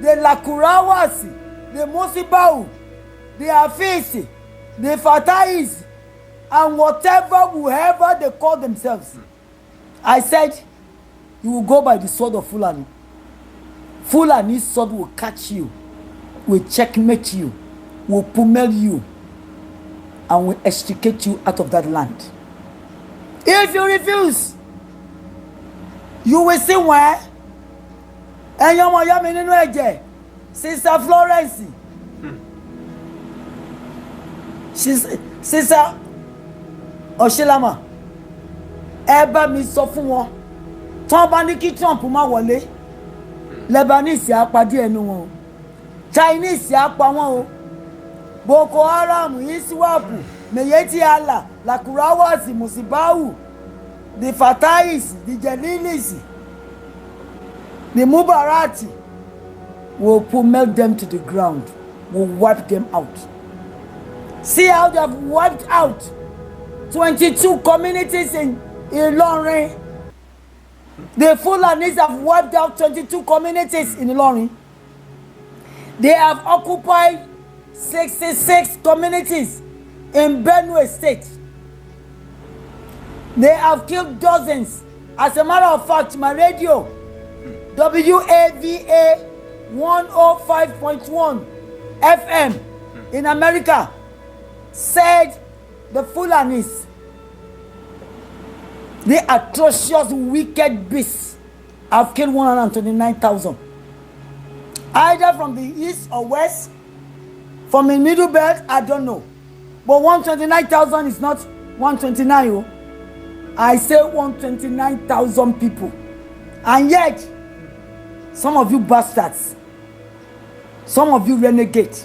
the Lakurawasi, the Mosibau, the Afisi, the Fatais, and whoever they call themselves. I said, you will go by the sword of Fulani. Fulani's sword will catch you, will checkmate you, will pummel you, and will extricate you out of that land. If you refuse, you will see where. And your Sister Florence, Sister Oshilama, eba mi sọ fún wọn, tọ́n bá ní kí Trump má wọlé, Lebanese á pa díẹ̀ nínú wọn, Chinese á pa wọ́n o, Boko Haram, ISWAP, Meyeti Allah, Lakurawasi, Musibau, the Fatais, the Jalilis, the Mubarati, will pummel them to the ground, will wipe them out. See how they have wiped out 22 communities in Ilorin. The Fulanis have wiped out 22 communities in Ilorin. They have occupied 66 communities in Benue State. They have killed dozens. As a matter of fact, my radio, WAVA 105.1 FM in America, said the Fulanis, the atrocious, wicked beasts, have killed 129,000. Either from the east or west, from the middle belt, I don't know. But 129,000 is not 129. Oh. I say 129,000 people. And yet, some of you bastards, some of you renegade,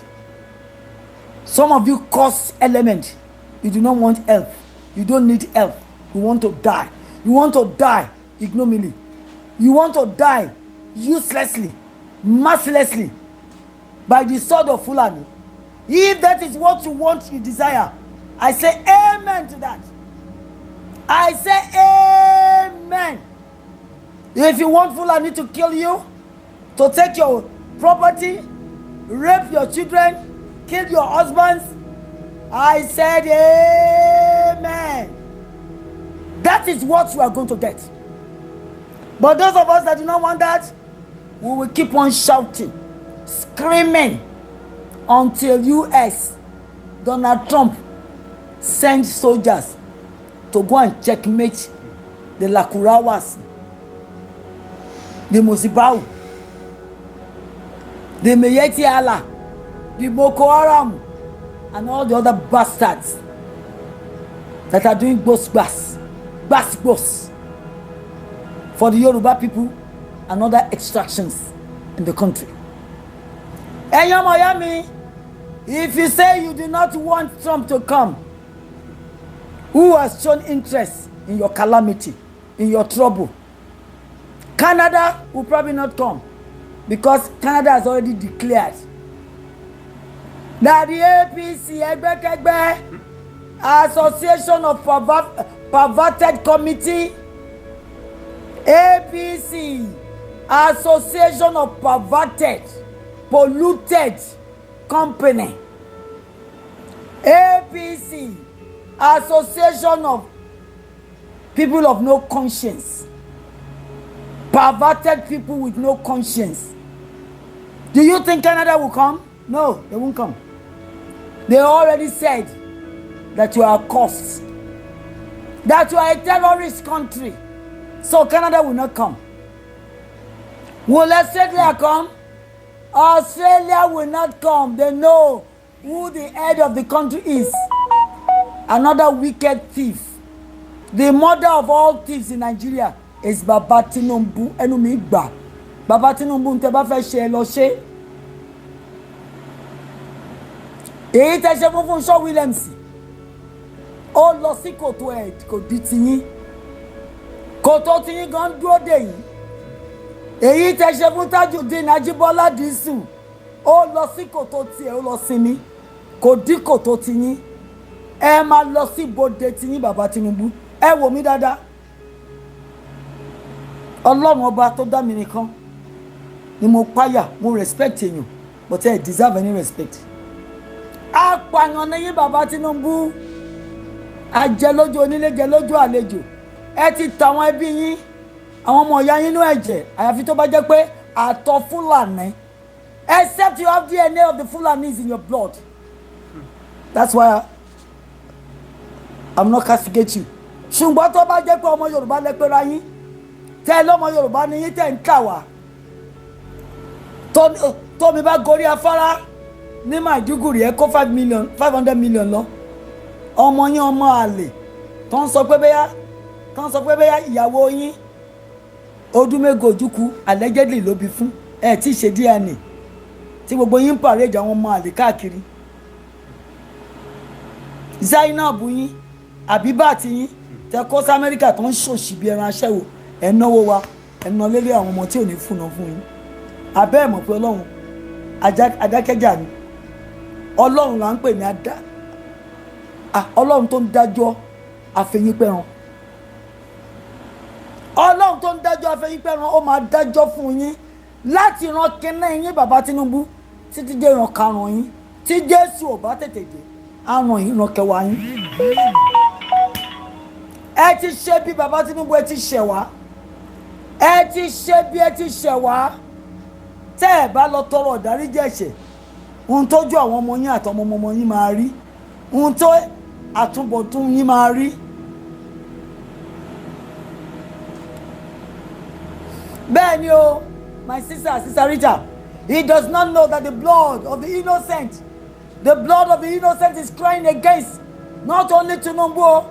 some of you cost element, you do not want help. You don't need help. You want to die. You want to die ignominiously. You want to die uselessly, mercilessly, by the sword of Fulani. If that is what you want, you desire, I say amen to that. I say amen. If you want Fulani to kill you, to take your property, rape your children, kill your husbands, I said amen. That is what you are going to get. But those of us that do not want that, we will keep on shouting, screaming, until US, Donald Trump, sends soldiers to go and checkmate the Lakurawas, the Musibau, the Meyeti Allah, the Boko Haram, and all the other bastards that are doing boss for the Yoruba people and other extractions in the country. Hey, Miami, if you say you do not want Trump to come, Who has shown interest in your calamity, in your trouble? Canada will probably not come because Canada has already declared that the APC, Egbekegbe, Association of Perverted Committee, APC, Association of Perverted, Polluted Company, APC, Association of People of No Conscience, perverted people with no conscience. Do you think Canada will come? No, they won't come. They already said that you are cursed, that you are a terrorist country. So Canada will not come. Will Australia come? Australia will not come. They know who the head of the country is. Another wicked thief. The mother of all thieves in Nigeria is Baba Tinubu. Enumi gba. Baba Tinubu ntẹ bá fẹ́ ṣe lọ ṣe. Èyí tẹ́ ṣe fún Shaw Williams. Ó lọ sí kòtò ẹ̀ kò di tiyín. Kòtò tiyín gan dúró dè yín. Èyí tẹ́ ṣe fún Tajudeen Ajibola Disu. Ó lọ sí kòtò tiẹ̀ ó lọ sinmi. Kò di kòtò tiyín. Ẹ máa lọ sí bodè tiyín Baba Tinubu. Ẹ wò mí dáadáa. Ọlọ́run ọba tó dá mi nìkan ni mo páyà, mo respect èèyàn, but I deserve any respect. Apààyàn ni yín Baba Tinubu. Ajẹ lójú onílé jẹ lójú àlejò. Ẹ ti tàwọn ẹbí yín, àwọn ọmọ ìyá yín nínú ẹ̀jẹ̀, àyàfi tó bá jẹ́ pé àtọ̀ Fúlàní. Except you have DNA of the Fulanis in your blood. That's why I'm not castigate you. Ṣùgbọ́n tó bá jẹ́ pé ọmọ Yorùbá lẹ́pẹ̀rẹ̀ yín, tẹ́ lọ́mọ Yorùbá ni yín tẹ́ ń kà wá. Tó mi bá gorí afárá ní Maiduguri ẹ kó 500 million lọ. Ọmọ yín ọmọ àlè tó ń sọ pé bẹ́yà ìyàwó yín Odumego Ojukwu allegedly ló bí fún ẹ tí ṣe DNA tí gbogbo yín parade àwọn ọmọ àlè káàkiri. Zainab yín Abibat yín tẹ kó sí Amẹ́ríkà tó ń ṣòṣì bí ẹran aṣẹ́wó ẹ náwó wa ẹ ná lélẹ̀ àwọn ọmọ tí ò ní fúnná fún yín. Abẹ́ ẹ̀ mọ̀ pé Ọlọ́run adákẹ́jà ni Ọlọ́run là ń pè ní Ọlọ́run tó ń dájọ́ àfẹ̀yìnpẹ̀ràn. Ọlọ́run tó ń dájọ́ àfẹ̀yìnpẹ̀ràn ó máa dájọ́ fún yín láti ran kẹ́nẹ́ yín Baba Tinubu títí dé ìran karùn-ún yín tí Jésù ò bá tètè dé á ràn yín ran kẹwàá yín. Ẹ ti ṣe bí Baba Tinubu ẹ ti ṣẹ̀ wá. Ẹ ti ṣe bí ẹ ti ṣẹ̀ wá. Tẹ́ ẹ bá lọ tọrọ ìdáríjì ẹ̀ṣẹ̀, ohun tójú àwọn ọmọ yín àtọmọ ọmọ yín máa rí, ohun tó àtúbọ̀tún yín máa rí. Bẹ́ẹ̀ ni o, my sister Rita, he does not know that the blood of the innocent is crying against not only Tinubu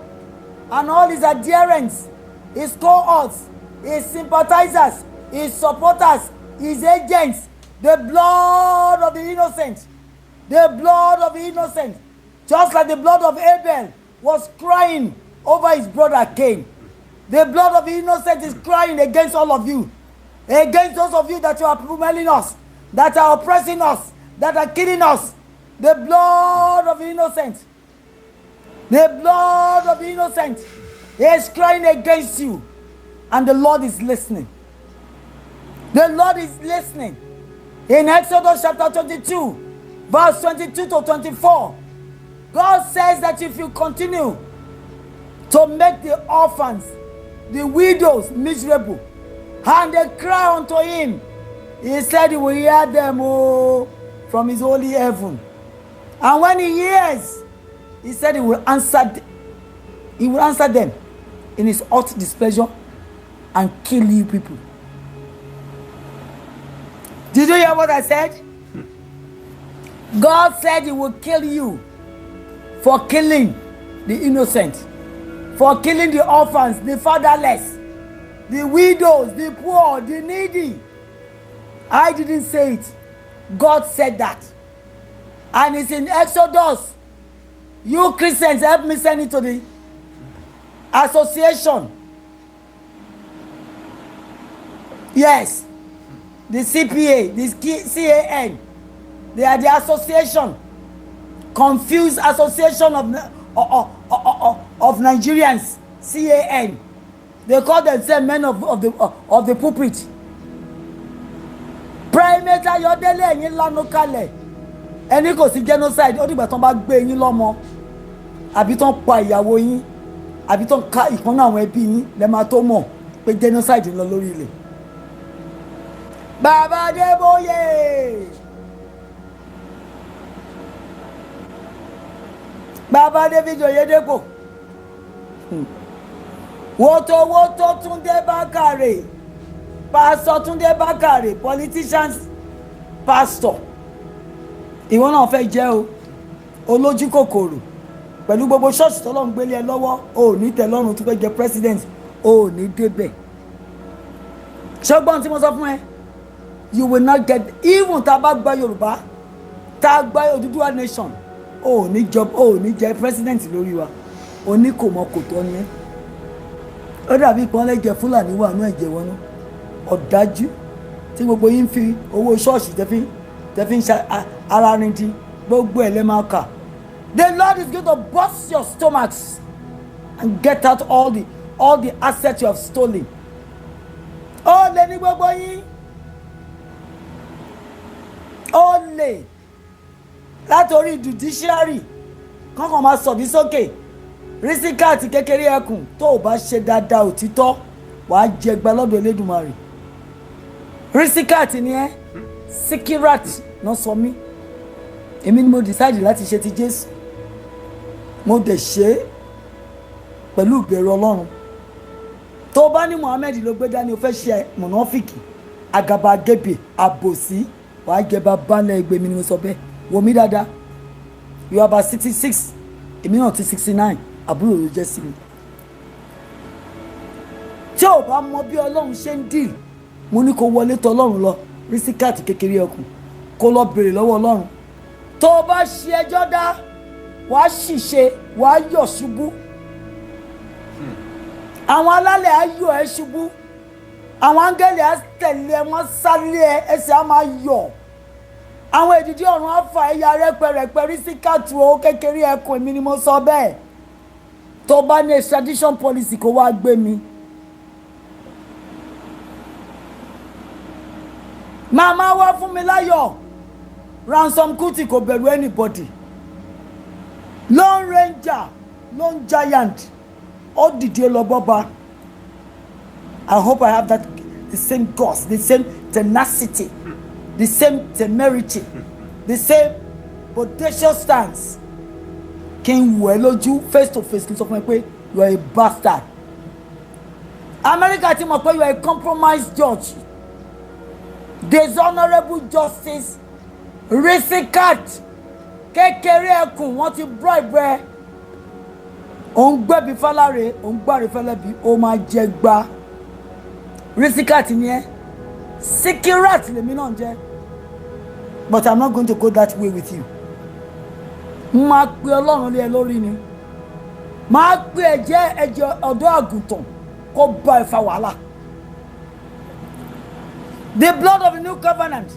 and all his adherents, his cohorts, his sympathizers, his supporters, his agents. The blood of the innocent, just like the blood of Abel was crying over his brother Cain. The blood of the innocent is crying against all of you, against those of you that you are prevailing us, that are oppressing us, that are killing us. The blood of the innocent is crying against you, and the Lord is listening. The Lord is listening. In Exodus chapter 22, verse 22 to 24, God says that if you continue to make the orphans, the widows miserable, and they cry unto him, he said he will hear them from his holy heaven. And when he hears, he said he will answer them in his hot displeasure and kill you people. Did you hear what I said? God said he will kill you for killing the innocent, for killing the orphans, the fatherless, the widows, the poor, the needy. I didn't say it. God said that. And it's in Exodus. You Christians, help me send it to the association. Yes, the CPA, the CAN, they are the association, confused association of Nigerians, CAN. They call themselves men of the pulpit. Primate Ayọ̀délé ẹ̀yin lanu kalẹ̀ ẹni kò sí genocide ó dìgbà tán bá gbé yín lọ́mọ àbí tán pa ìyàwó yín àbí tán ká ìkan náà àwọn ẹbí yín lẹ́ máa tó mọ̀ pé genocide ń lọ lórí ilẹ̀. Bàbá Adébóyè Bàbá David Oyedepo wotowoto Túndé Bákàrè Pastor Túndé Bákàrè politicians pastor ìwọ náà fẹ́ jẹ́ o olójú kòkòrò pẹ̀lú gbogbo ṣọ́ọ̀ṣì tọ́lọ́ ń gbélé ẹ lọ́wọ́ o ò ní tẹ́lọ́rùn tó fẹ́ jẹ́ president o ò ní débẹ̀ ṣọ́gbọ́n tí mo sọ fún ẹ you will not get even tá a bá gba Yorùbá tá a gba Odùduwà nation o ò ní jẹ́ president lórí wa o ní kò mọ kò tọ́ ni ẹ ó dàbí ìpọ́nlẹ̀ jẹ Fúlàní wà nú ẹ̀jẹ̀ wọn náà ọ̀dájú tí gbogbo yín fi owó ṣọ́ọ̀ṣì tẹ́fí ń ṣe ara rin di gbogbo ẹ̀ lẹ́ máa kà. The Lord is going to burst your stomachs and get out all the assets you have stolen. Ó lè ní gbogbo yín ó lè látòrí judiciary kankan máa sọ̀bí sókè rísíkàtì kékeré ẹkùn tó o bá ṣe dáadáa òtítọ́ wàá jẹgba lọ́dọ̀ Elédùmarè. Risikat ni ẹ Sikirat náà sọ mí èmi ni mo decide láti ṣe ti Jésù mo dẹ̀ ṣe pẹ̀lú ìbẹ̀rù Ọlọ́run. Tó bá ní Muhammed ló gbé dání o fẹ́ ṣe mọ̀nàfíkì àgàbàgebè àbòsí wàá jẹ bàbá ńlẹ̀ ẹgbẹ́ mi ni mo sọ bẹ́ẹ̀ wò mí dáadáa you are about 66 èmi náà ti 69 àbúrò ló jẹ́ sí mi. Tí o bá mọ bí Ọlọ́run ṣe ń dì mo ní kó wọlé tọ̀ Ọlọ́run lọ rísíkàtì kékeré ọkùn kó lọ béèrè lọ́wọ́ Ọlọ́run. Tó o bá ṣe ẹjọ́ dá wàá ṣìṣe wàá yọ̀ ṣubú àwọn alálẹ̀ á yọ̀ ẹ́ ṣubú àwọn áńgẹ́lì á tẹ̀lé wọn sáré ẹsẹ̀ á máa yọ̀ àwọn èdìdí ọ̀run á fà ẹ̀yà rẹ́pẹ̀rẹ́pẹ̀ rísíkàtì o kékeré ẹkùn èmi ni mo sọ bẹ́ẹ̀. Tó bá ní extradition policy kó wá gbé mi. Màmá wá fún mi láyọ̀ Ransom Kuti kò bẹ̀rù anybody Lone Ranger Lone Giant ó dìde lọ bọ́ba. I hope I have the same guts, the same tenacity, the same temerity, the same bodacious stance. Kí n wò ẹ́ lójú face to face kí n sọ fún ẹ pé you are a bastard. America ti mọ̀ pé you are a compromised judge. Dishonorable justice Risikat kékeré ẹkùn wọ́n ti bribe ẹ òun gbẹ̀bí fáláre òun gbàre fẹ́lẹ́bí ó máa jẹ gbá. Risikat ni ẹ Sikirat lèmi náà jẹ but I'm not going to go that way with you. Máa pe Ọlọ́run lé ẹ lórí ni máa pe ẹ̀jẹ̀ ọ̀dọ́ àgùntàn kó bá ẹ fa wàhálà. The blood of the new covenant,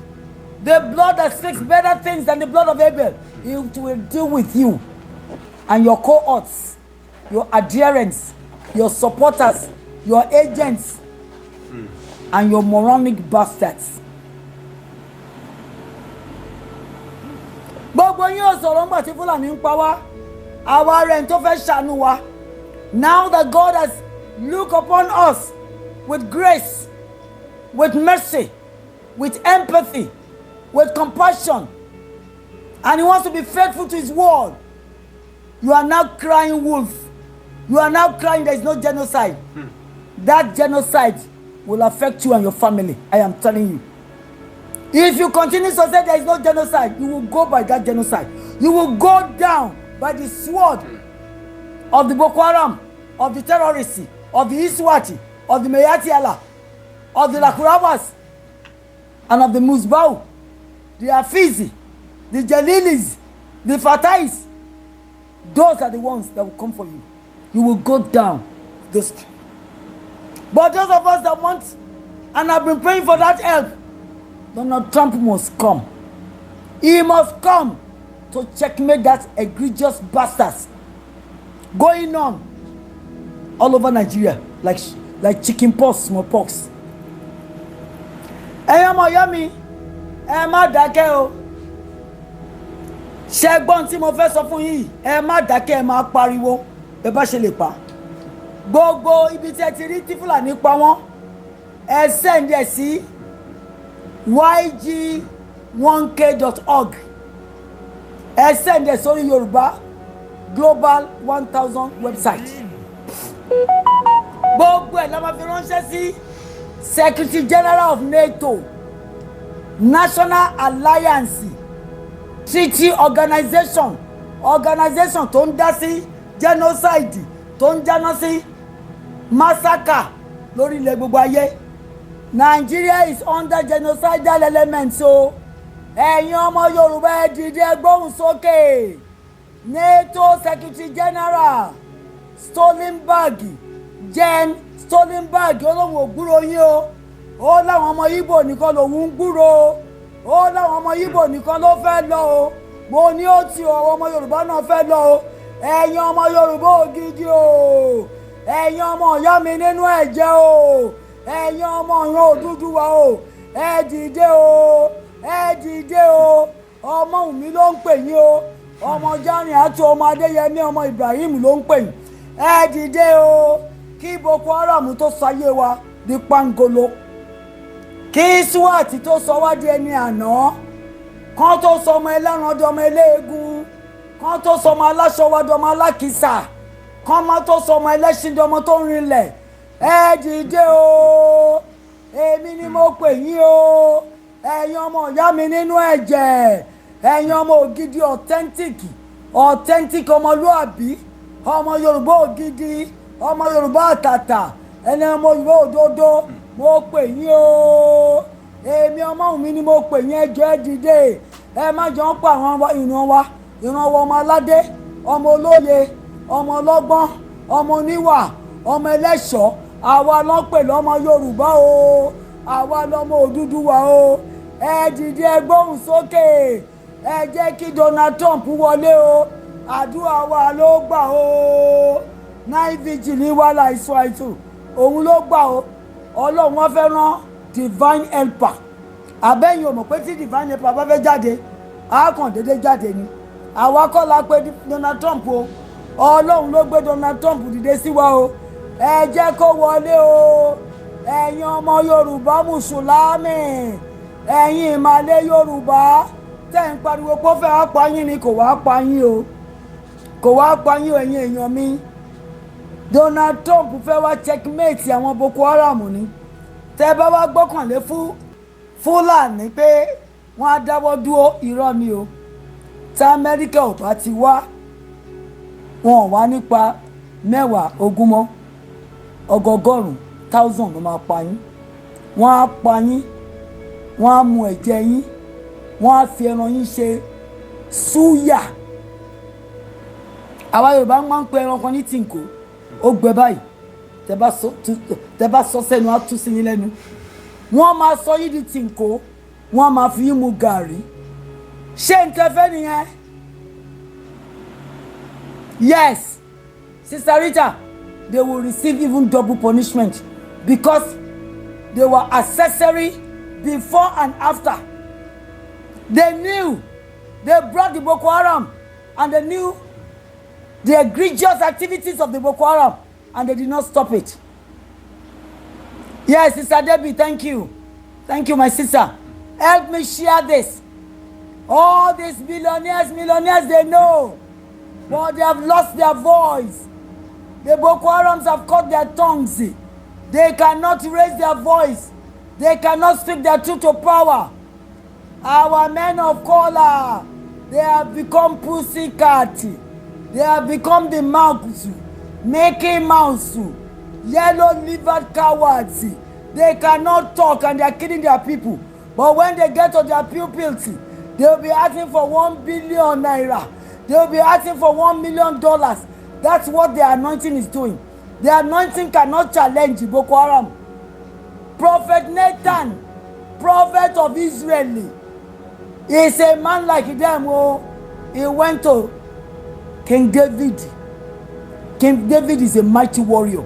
the blood that speaks better things than the blood of Abel, it will deal with you and your cohorts, your adherents, your supporters, your agents, and your moronic bastards. Gbogbo yín ò sọ̀rọ̀ ńgbà tí Fúlàní ń pa wá, àwa rẹ̀ tó fẹ́ ṣàánú wa. Now that God has looked upon us with grace, with mercy, with empathy, with compassion, and He wants to be faithful to His word, you are now crying wolf. You are now crying there is no genocide. That genocide will affect you and your family. I am telling you. If you continue to say there is no genocide, you will go by that genocide. You will go down by the sword of the Boko Haram, of the terrorists, of the Iswati, of the Mayati Allah, of the Lakuravas, and of the Musbau, the Afizi, the Jalilis, the Fatais. Those are the ones that will come for you. You will go down Those. But those of us that want, and have been praying for that help, Donald Trump must come. He must come to checkmate that egregious bastards going on all over Nigeria, like chicken pox, smallpox. Ẹ̀yin ọmọ ìyá mi, ẹ má dákẹ́ o. Ṣẹ́gbọ́n tí mo fẹ́ sọ fún yín, ẹ má dákẹ́, ẹ má pariwo, ẹ bá ṣe lè pa. Gbogbo ibi tí ẹ ti rí tí Fúlàní pa wọ́n, ẹ send ẹ sí yg1k.org. ẹ send ẹ sórí Yorùbá Global 1000 website. Gbogbo ẹ̀ la máa fi ránṣẹ́ sí Secretary General of NATO, National Alliance, Treaty Organization tó ń dá sí genocide, tó ń jáná sí massacre lórí ilẹ̀ gbogbo ayé. Nigeria is under genocidal elements, so ẹ̀yin ọmọ Yorùbá ẹ dìde gbóhùn sókè. NATO Secretary General Stoltenberg, Jen Stoltenberg, olóhùn ògbúrò yín o. Ó láwọn ọmọ Ìgbò nìkan lòun ń gbúrò. Ó láwọn ọmọ Ìgbò nìkan ló fẹ́ lọ o. Mo ní ó ti ọ̀rọ̀ ọmọ Yorùbá náà fẹ́ lọ o. Ẹ̀yin ọmọ Yorùbá ògidì o. Ẹ̀yin ọmọ ìyá mi nínú ẹ̀jẹ̀ o. Ẹ̀yin ọmọ ìran Odùduwà o. Ẹ dìde o. Ẹ dìde o. Ọmọ Wunmi ló ń pè yín o. Ọmọ Jàrin àti ọmọ Adéyẹmí ọmọ Ibrahim ló ń pè yín. Ẹ dìde o. Kí Boko Haram tó sáyé wa di pangolo. Kí SWAT tó sọ wá di ẹni àná. Kán tó sọ ọmọ ẹlẹ́ran dọmọ eléegun. Kán tó sọ ọmọ aláṣọ wa dọmọ alákìsà. Kán má tó sọ ọmọ ẹlẹ́ṣin dọmọ tó ń rinlẹ̀. Ẹ dìde o. Èmi ni mo pè yín o. Ẹ̀yin ọmọ ìyá mi nínú ẹ̀jẹ̀. Ẹ̀yin ọmọ ògidì authentic ọmọlúàbí. Ọmọ Yorùbá ògidì. Ọmọ Yorùbá àtàtà. Ẹni ọmọ Yorùbá òdodo. Mo pè yín o. Èmi ọmọ Wunmi ni mo pè yín, ẹ jọ̀ọ́ ẹ dìde. Ẹ má jọ ń pa àwọn ìran wa ọmọ aládé, ọmọ olóye, ọmọ ọlọ́gbọ́n, ọmọ oníwà, ọmọ ẹlẹ́ṣọ̀ọ́. Àwa ló pè lọ́mọ Yorùbá o. Àwa lọ́mọ Odùduwà o. Ẹ dìde ẹ gbóhùn sókè. Ẹ jẹ́ kí Donald Trump wọlé o. Àdúrà wa ló gbà o. Night vigil wa láìsọ òun ló gbà o. Ọlọ́run wọn fẹ́ rán divine helper. Àbẹ́yìn ò mọ̀ pé tí divine helper bá fẹ́ jáde, á kàn déédéé jáde ni. Àwa kọ́ la pé Donald Trump o. Ọlọ́run ló gbé Donald Trump dìde sí wa o. Ẹ jẹ́ kó wọlé o. Ẹ̀yin ọmọ Yorùbá Mùsùlùmí, ẹ̀yin ìmàle Yorùbá tẹ́ ń pariwo pé ó fẹ́ wá pa yín ni, kò wá pa yín o. Kò wá pa yín o, ẹ̀yin èèyàn mi. Donald Trump fẹ́ wá checkmate àwọn Boko Haram ni. Tẹ́ bá wá gbọ́kànlé fún Fúlàní pé wọ́n á dáwọ́ dúró, irọ́ mi o. Tí Amẹ́ríkà ò bá ti wá, wọn ò wá nípa 10 ogún mọ́. Ọgọgọ́rùn-ún 1000 ló máa pa yín. Wọ́n á pa yín, wọ́n á mu ẹ̀jẹ̀ yín, wọ́n á fi ẹran yín ṣe súyà. Àwa Yorùbá máa ń pe ẹran kan ní tìǹkó. Ó gbẹ báyìí. Tẹ́ bá sọ sẹ́nu á tú sí yín lẹ́nu. Wọ́n máa sọ yín di tìǹkó, wọ́n máa fi yín mu gàrí. Ṣé n tẹ́ fẹ́ nìyẹn? Yes, Sister Rita, they will receive even double punishment because they were accessory before and after. They knew, they brought the Boko Haram and they knew the egregious activities of the Boko Haram and they did not stop it. Yes, Sister Debbie, thank you. Thank you, my sister. Help me share this. All these millionaires, they know, but they have lost their voice. The Boko Harams have cut their tongues. They cannot raise their voice. They cannot speak their truth to power. Our men of color, they have become pussycat. They have become the mouse, Mickey Mouse, yellow-livered cowards. They cannot talk and they are killing their people. But when they get to their pupils, they will be asking for 1 billion naira. They will be asking for $1 million. That's what the anointing is doing. The anointing cannot challenge Boko Haram. Prophet Nathan, prophet of Israel, is a man like them. Oh, he went to King David. King David is a mighty warrior,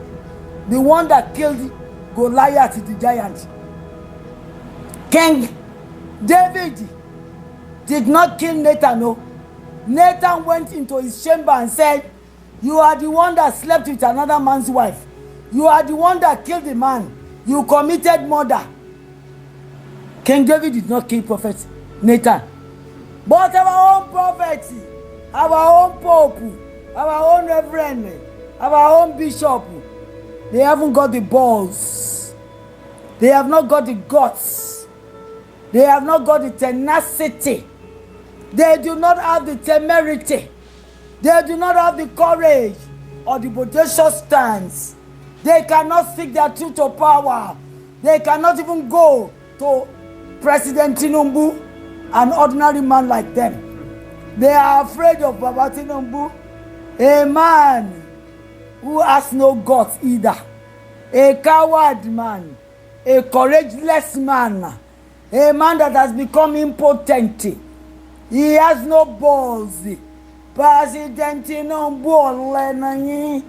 the one that killed Goliath, the giant. King David did not kill Nathan. No, Nathan went into his chamber and said, "You are the one that slept with another man's wife. You are the one that killed the man. You committed murder." King David did not kill Prophet Nathan. But our own prophet, our own pope, our own reverend, our own bishop, they haven't got the balls. They have not got the guts. They have not got the tenacity. They do not have the temerity. They do not have the courage or the bodacious stance. They cannot seek their truth to power. They cannot even go to President Tinubu, an ordinary man like them. They are afraid of Baba Tinubu, a man who has no guts either, a coward man, a courageous man, a man that has become impotent. He has no balls. President Tinubu ọ̀lẹ́nàyìn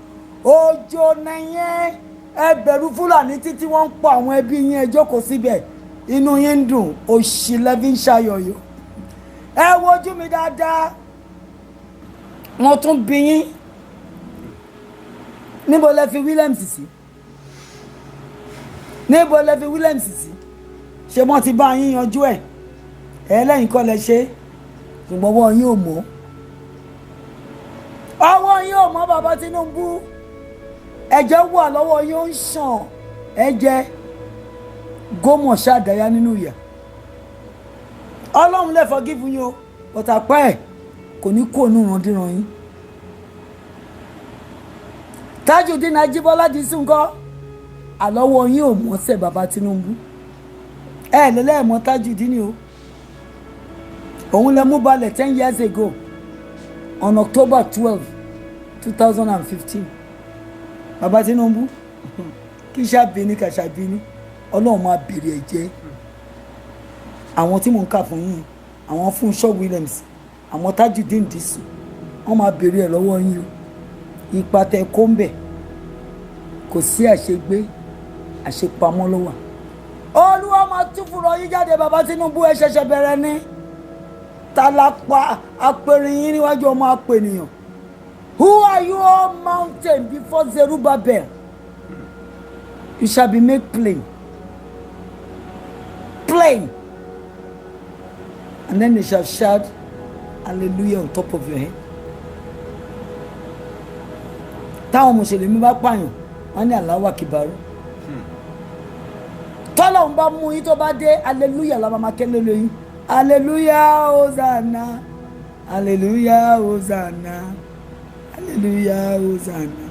ojo nẹ́yìn ẹbẹ̀rù Fúlàní títí wọ́n ń pa àwọn ẹbí yín ẹ jókòó síbẹ̀ inú yín ń dùn òṣì lẹ́bí ń ṣayọ̀yọ̀ ẹ wojú mi dáadáa wọ́n tún bí yín níbo lẹ fi Williams sí níbo lẹ fi Williams sí ṣé wọ́n ti bá yín yanjú ẹ̀ lẹ́yìn kọ́ lẹ ṣe ṣùgbọ́n wọ́n yín ò mọ̀ ọwọ́ yín ò mọ̀ Bàbá Tinubu ẹ̀jẹ̀ wà lọ́wọ́ yín ó ń ṣàn ẹ̀jẹ̀ gómọ̀ ṣàdáyà nínú ìyà Ọlọ́run lè forgive yín o bọ̀tà pẹ́ ẹ̀ kò ní kó ònú randíran yín Tajudeen Ajíbọ́lá di súnkọ́ àlọ́wọ́ yín ò mọ̀ ṣe Bàbá Tinubu lẹ́lẹ́ mọ̀ Tajudeen ni o òun lẹ mú balẹ̀ 10 years ago on October 12, 2015 Bàbá Tinubu kí ṣàbíní kà ṣàbíní Ọlọ́run máa bèrè ẹ̀jẹ̀ àwọn tí mò ń kà fún yín àwọn fún Shaw Williams àwọn Tajudeen Disu wọ́n máa bèrè ẹ̀ lọ́wọ́ yín o ipa tẹ kó ń bẹ̀ kò sí àṣegbé àṣepamọ́ ló wà Olúwa máa tún fúnra yín jáde Bàbá Tinubu ẹ ṣẹ̀ṣẹ̀ bẹ̀rẹ̀ ní talapa apẹ̀rìn yín níwájú ọmọ apẹ̀nìyàn. Who are you, O mountain, before Zerubbabel? You shall be made plain. Plain. And then they shall shout hallelujah on top of your head. Táwọn Mùsùlùmí bá pààyàn, wọ́n ní Allahu Akbar. Tọ́lọ́run bá mú yín tó bá dé hallelujah la máa kẹ́lẹ́ lóyún. Hallelujah, Hosanna. Hallelujah, Hosanna. Hallelujah, Hosanna.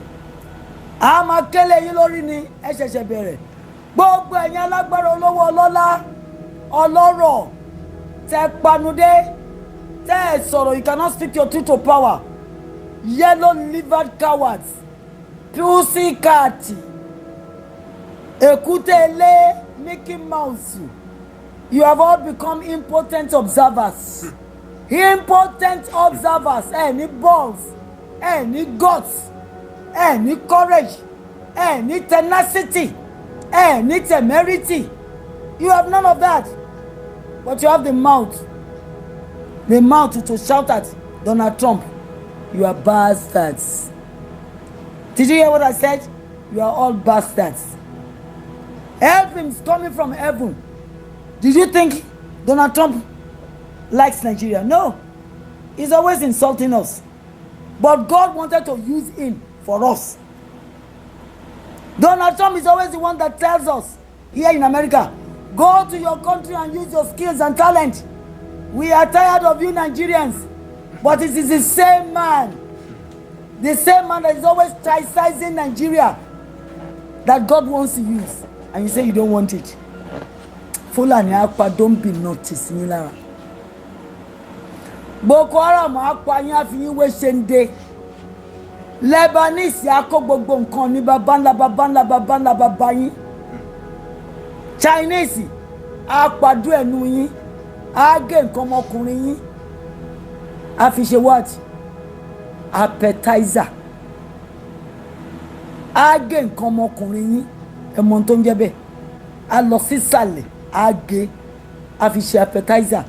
A máa kẹ́lẹ́ yín lórí ni ẹ ṣẹ̀ṣẹ̀ bẹ̀rẹ̀. Gbogbo ẹ̀yin alágbára olówó ọlọ́lá ọlọ́rọ̀ tẹ́ panudé tẹ́ sọ̀rọ̀ you cannot speak your truth to power. Yellow livered cowards. Pussycat. Ekutele Mickey Mouse. You have all become impotent observers. Impotent observers. Any balls, any guts, any courage, any tenacity, any temerity. You have none of that. But you have the mouth. The mouth to shout at Donald Trump. You are bastards. Did you hear what I said? You are all bastards. Heaven is coming from heaven. Did you think Donald Trump likes Nigeria? No. He's always insulting us. But God wanted to use him for us. Donald Trump is always the one that tells us here in America, go to your country and use your skills and talent. We are tired of you Nigerians. But it is the same man that is always criticizing Nigeria that God wants to use. And you say you don't want it. Fulani apa don't be noticed ní lára. Boko Haram apa yín á fi yín wé ṣende. Lebanese á kó gbogbo nǹkan ní baba yín. Chinese á pàdú ẹnu yín, á gé nǹkan ọmọkùnrin yín, á fi ṣe what? Appetizer. Á gé nǹkan ọmọkùnrin yín, ẹ mọ̀ tó ń jẹ́ bẹ́ẹ̀. Á lọ sísàlẹ̀, á gé, á fi ṣe appetizer.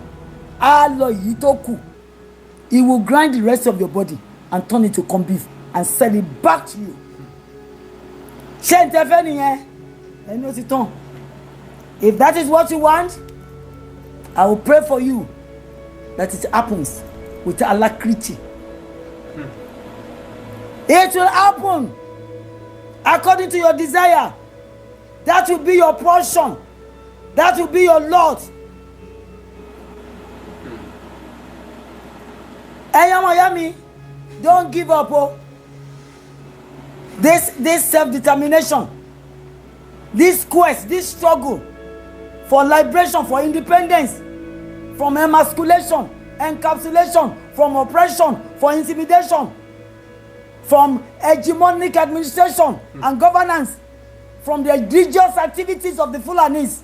Á lọ yìí tó kù. He will grind the rest of your body and turn it to corned beef and sell it back to you. Ṣé n tẹ fẹ́ nìyẹn? Ẹni ó ti tán. If that is what you want, I will pray for you that it happens with alacrity. It will happen according to your desire. That will be your portion. That will be your lot. Miami, don't give up. Oh. This self-determination, this quest, this struggle for liberation, for independence, from emasculation, encapsulation, from oppression, for intimidation, from hegemonic administration and governance, from the religious activities of the Fulanis.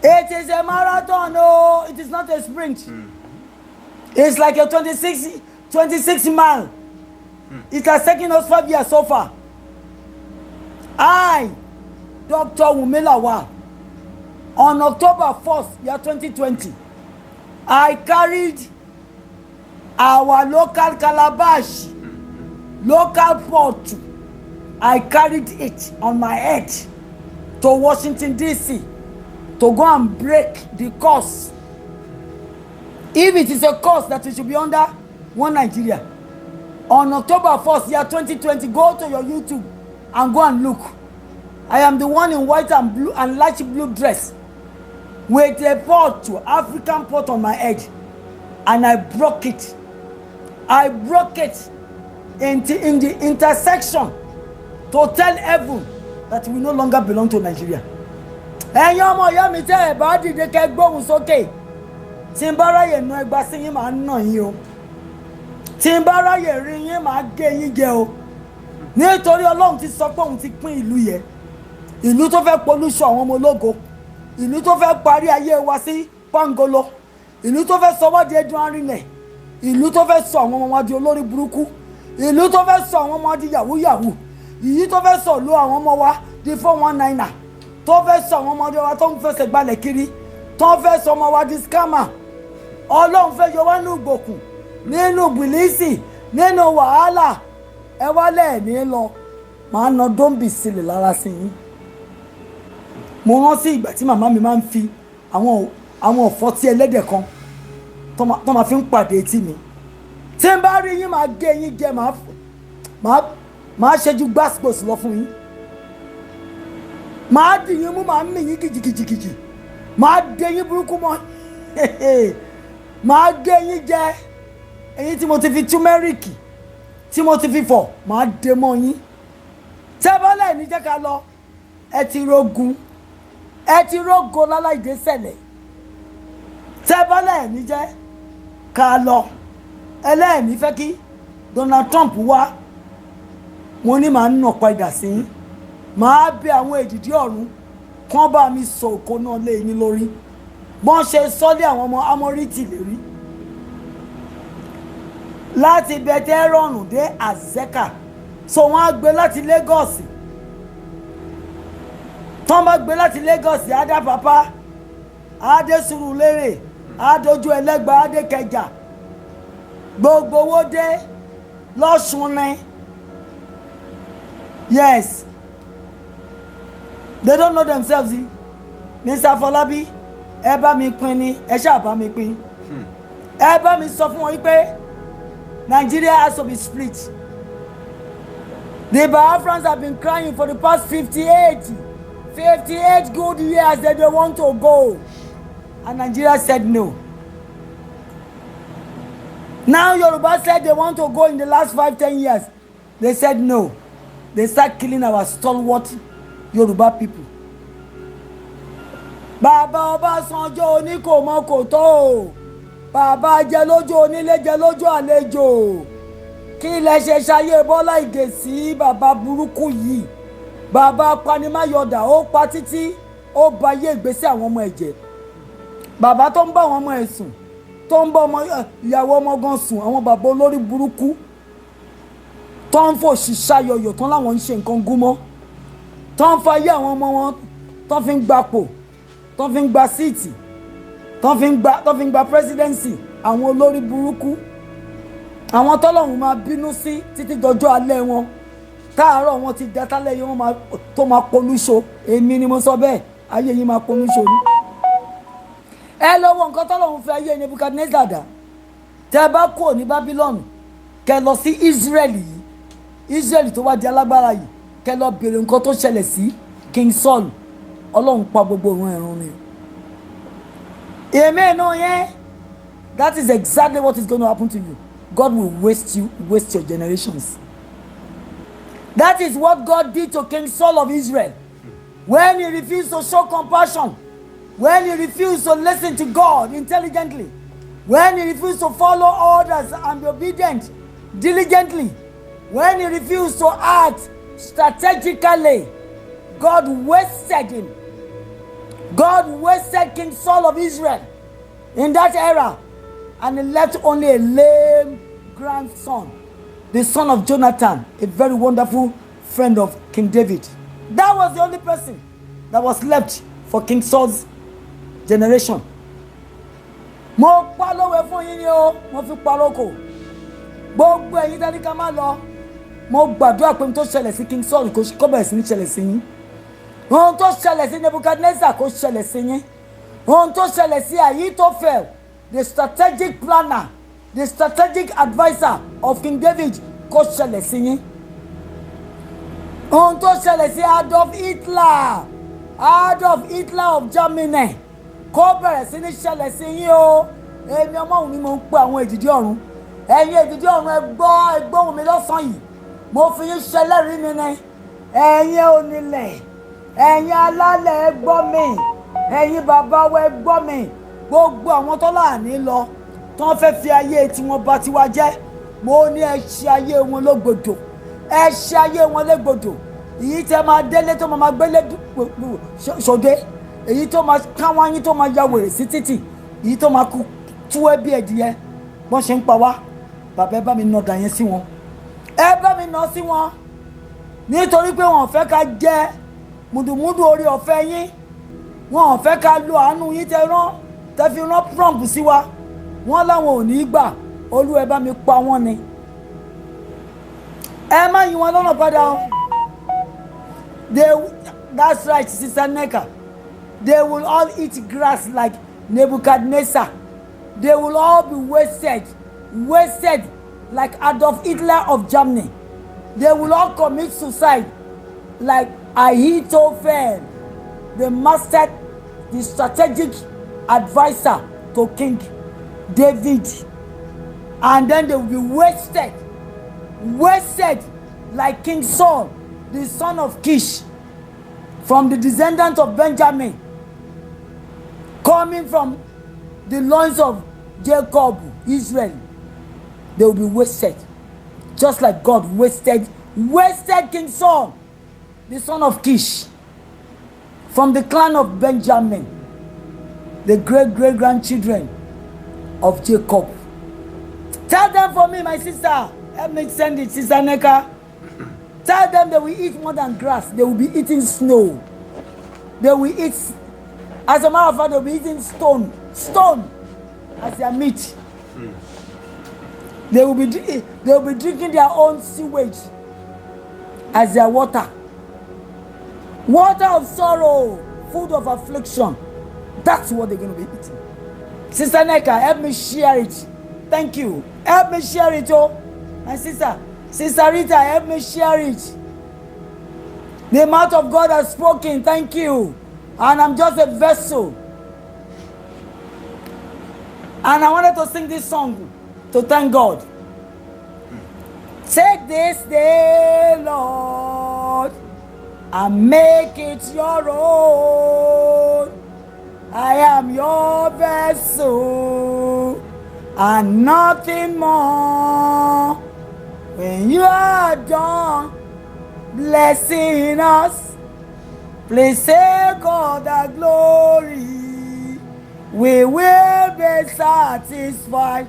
It is a marathon, no, it is not a sprint. It's like a 26 mile. It has taken us 5 years so far. I, Dr. Wunmi Lawal, on October 1st, year 2020, I carried our local calabash, local pot. I carried it on my head to Washington, D.C. to go and break the curse. If it is a curse that we should be under, one Nigeria. On October 1st, year 2020, go to your YouTube and go and look. I am the one in white and blue and light blue dress with a pot, African pot on my head, and I broke it. I broke it in the intersection to tell heaven that we no longer belong to Nigeria. Ẹ̀yin ọmọ ìyá mi tẹ́ ẹ bá dìde kẹ́ gbóhùn sókè. Tí n bá ráyè nu ẹgbàá sí yín máa ń nà yín o. Tí n bá ráyè rí yín máa gé yín jẹ o. Nítorí Ọlọ́run ti sọ pé òun ti pín ìlú yẹn. Ìlú tó fẹ́ polúṣọ àwọn ọmọ ológo. Ìlú tó fẹ́ parí ayé wa sí pangolo. Ìlú tó fẹ́ sọ wá di ẹdun arìnlẹ̀. Ìlú tó fẹ́ sọ àwọn ọmọ wa di olórí burúkú. Ìlú tó fẹ́ sọ àwọn ọmọ wa di yahoo yahoo. Ìyí tó fẹ́ sọ lu àwọn ọmọ wa di 419er. Tó fẹ́ sọ àwọn ọmọdé wa tó ń fẹsẹ̀ gbalẹ̀ kiri. Tó fẹ́ sọ ọmọ wa di scammer. Ọlọ́run fẹ́ yọ wá nínú ìgbòkùn, nínú bìlísì, nínú wàhálà. Ẹ wálẹ̀ ní lọ. Màá na dóńbì sílẹ̀ lára sí yín. Mo rántí ìgbà tí màmá mi máa ń fi àwọn ọ̀fọ̀ tí ẹlẹ́dẹ̀ kan tó máa fi ń pàdé etí mi. Tí n bá rí yín máa gé yín jẹ, máa ṣẹ́jú gbásgbòs lọ fún yín. Máa dì yín mú, máa mì yín kìjìkìjìkìjì. Máa dé yín burúkú mọ́. Máa gé yín jẹ. Ẹ̀yin tí mo ti fi túmẹ́ríkì, tí mo ti fi fọ̀, máa dé mọ́ yín. Tẹ́ bọ́lẹ̀ ní jẹ́ ká lọ. Ẹ ti rogun. Ẹ ti rógo láláìdé Sele. Tẹ́ bọ́lẹ̀ ní jẹ́ ká lọ. Ẹlẹ́ẹ̀ní fẹ́ kí Donald Trump wá. Mo ní màá nà padà sí yín. Màá bẹ àwọn èdìdí ọ̀run kán bá mi sọ òkò náà lé yín lórí. Bọ́n ṣe sọ́lé àwọn ọmọ Amórítì lérí. Láti Bẹ̀tẹ́rọ̀nù dé Azeka. So wọ́n á gbé láti Lagos. Tọ́n bá gbé láti Lagos, Adá Papa, Adé Surulere, Adójú Ẹlẹ́gba, Adé Kẹjà. Gbogbo owó dé lọ́sùn ni. Yes. They don't know themselves. Mr. Fọlábí, ẹ bá mi pín ni, ẹ ṣáà bá mi pín. Ẹ bá mi sọ fún wọn wípé Nigeria has to be split. The Biafrans have been crying for the past 58 good years that they want to go. And Nigeria said no. Now Yoruba said they want to go in the last 5-10 years. They said no. They start killing our stalwart Yoruba people. Bàbá Ọbásanjọ́ oníkòmọ́kòtó. Bàbá jẹ lójú onílé jẹ lójú àlejò. kí lẹ ṣe ṣayé Bọ́lá Ìgè sí bàbá burúkú yìí bàbá apanimáyọ̀dà ó pa títí ó ba ayé ìgbésí àwọn ọmọ ẹ̀jẹ̀ bàbá tó ń bá àwọn ọmọ ẹ̀ sùn tó ń bá ìyàwó ọmọ gan sùn àwọn bàbá olórí burúkú tó ń fò ṣìṣàyọyọ̀ tán láwọn ń ṣe nǹkan gúnmọ́ tó ń fa ayé àwọn ọmọ wọn tó fi ń gbapò tó fi ń gba síìtì tó fi ń gba presidency àwọn olórí burúkú àwọn tọ́lọ́run máa bínú sí títí dọjọ́ alẹ́ wọn táàárọ̀ wọn ti dátálẹ̀ yìí wọ́n tó máa polúṣo èmi ni mo sọ bẹ́ẹ̀ ayé yìí máa polúṣo ni. ẹ lọ́wọ́ nǹkan tọ́lọ́run fi ayé Nebukadnezar dà tẹ́ ẹ bá kúrò ní Babylon kẹ́ lọ sí Israeli yìí Israeli tó wá di alágbára yìí kẹ́ lọ bèrè nǹkan tó ṣẹlẹ̀ sí King Saul ọlọ́run pa gbogbo òun ẹ̀rùn ni. èmi náà yẹn that is exactly what is going to happen to you. God will waste your generations. That is what God did to King Saul of Israel. When he refused to show compassion, when he refused to listen to God intelligently, when he refused to follow orders and be obedient diligently, when he refused to act strategically, God wasted him. God wasted King Saul of Israel in that era, and he left only a lame grandson, the son of Jonathan, a very wonderful friend of King David. That was the only person that was left for King Saul's generation. Mo pa lówe fún yín ni o, mo fi pa lóko. Gbogbo ẹ̀yin tẹ́lẹ̀ ká má lọ. Mo gbàdúrà pé ohun tó ṣẹlẹ̀ sí King Saul kó bẹ̀rẹ̀ sí ní ṣẹlẹ̀ sí yín. Ohun tó ṣẹlẹ̀ sí Nebukadnezar kó ṣẹlẹ̀ sí yín. Ohun tó ṣẹlẹ̀ sí Ahithophel, the strategic planner, the strategic adviser of King David, kó ṣẹlẹ̀ sí yín. Ohun tó ṣẹlẹ̀ sí Adolf Hitler of Germany, kó bẹ̀rẹ̀ sí ní ṣẹlẹ̀ sí yín o. Èmi ọmọ òun ni mo ń pe àwọn èdìdí ọ̀run. Ẹ̀yin èdìdí ọ̀run ẹ gbóhùn mi lọ́sàn-án yìí. Mo fi yín ṣẹlẹ́rìí mi ni. Ẹ̀yin onílẹ̀, ẹ̀yin alálẹ̀ ẹ gbọ́ mi. Ẹ̀yin bàbá wa ẹ gbọ́ mi. Gbogbo àwọn tó láàní lọ tó fẹ́ fi ayé tiwọn bà tiwa jẹ́, mo ní ẹ ṣe ayé wọn lógbòdò, ẹ ṣe ayé wọn légbòdò. Èyí tẹ́ máa délé tó máa gbélé ṣòde, èyí tó máa káwọn yín tó máa ya wèrè sí títì, èyí tó máa tú ẹbí ẹ̀dìyẹ bọ́n ṣe ń pa wá. Bàbá ẹ bá mi nà dà yẹn sí wọn, ẹ bá mi nà sí wọn, nítorí pé wọn ò fẹ́ ká jẹ mùdùmùdù orí ọ̀fẹ́ yín, wọn ò fẹ́ ká lo àánú yín tẹ́ fi rán Trump sí wa. Wọ́n láwọn ò ní gbà, Olú ẹ bá mi pa wọ́n ni. Ẹ má yí wọn lọ́nà padà o. That's right, Sister Neka. They will all eat grass like Nebuchadnezzar. They will all be wasted like Adolf Hitler of Germany. They will all commit suicide like Ahithophel, the strategic advisor to King David. And then they will be wasted like King Saul, the son of Kish, from the descendant of Benjamin, coming from the loins of Jacob, Israel. They will be wasted, just like God wasted King Saul, the son of Kish, from the clan of Benjamin, the great-great-grandchildren of Jacob. Tell them for me, my sister. Help me send it, Sister Neka. Tell them they will eat more than grass. They will be eating snow. They will eat, as a matter of fact, they will be eating stone as their meat. They will be drinking their own sewage as their water. Water of sorrow, food of affliction. That's what they're going to be eating. Sister Neka, help me share it. Thank you. Help me share it, oh. My sister Rita, help me share it. The mouth of God has spoken. Thank you. And I'm just a vessel. And I wanted to sing this song to thank God. Take this day, Lord, and make it your own. I am your vessel and nothing more. When you are done blessing us, please take all the glory. We will be satisfied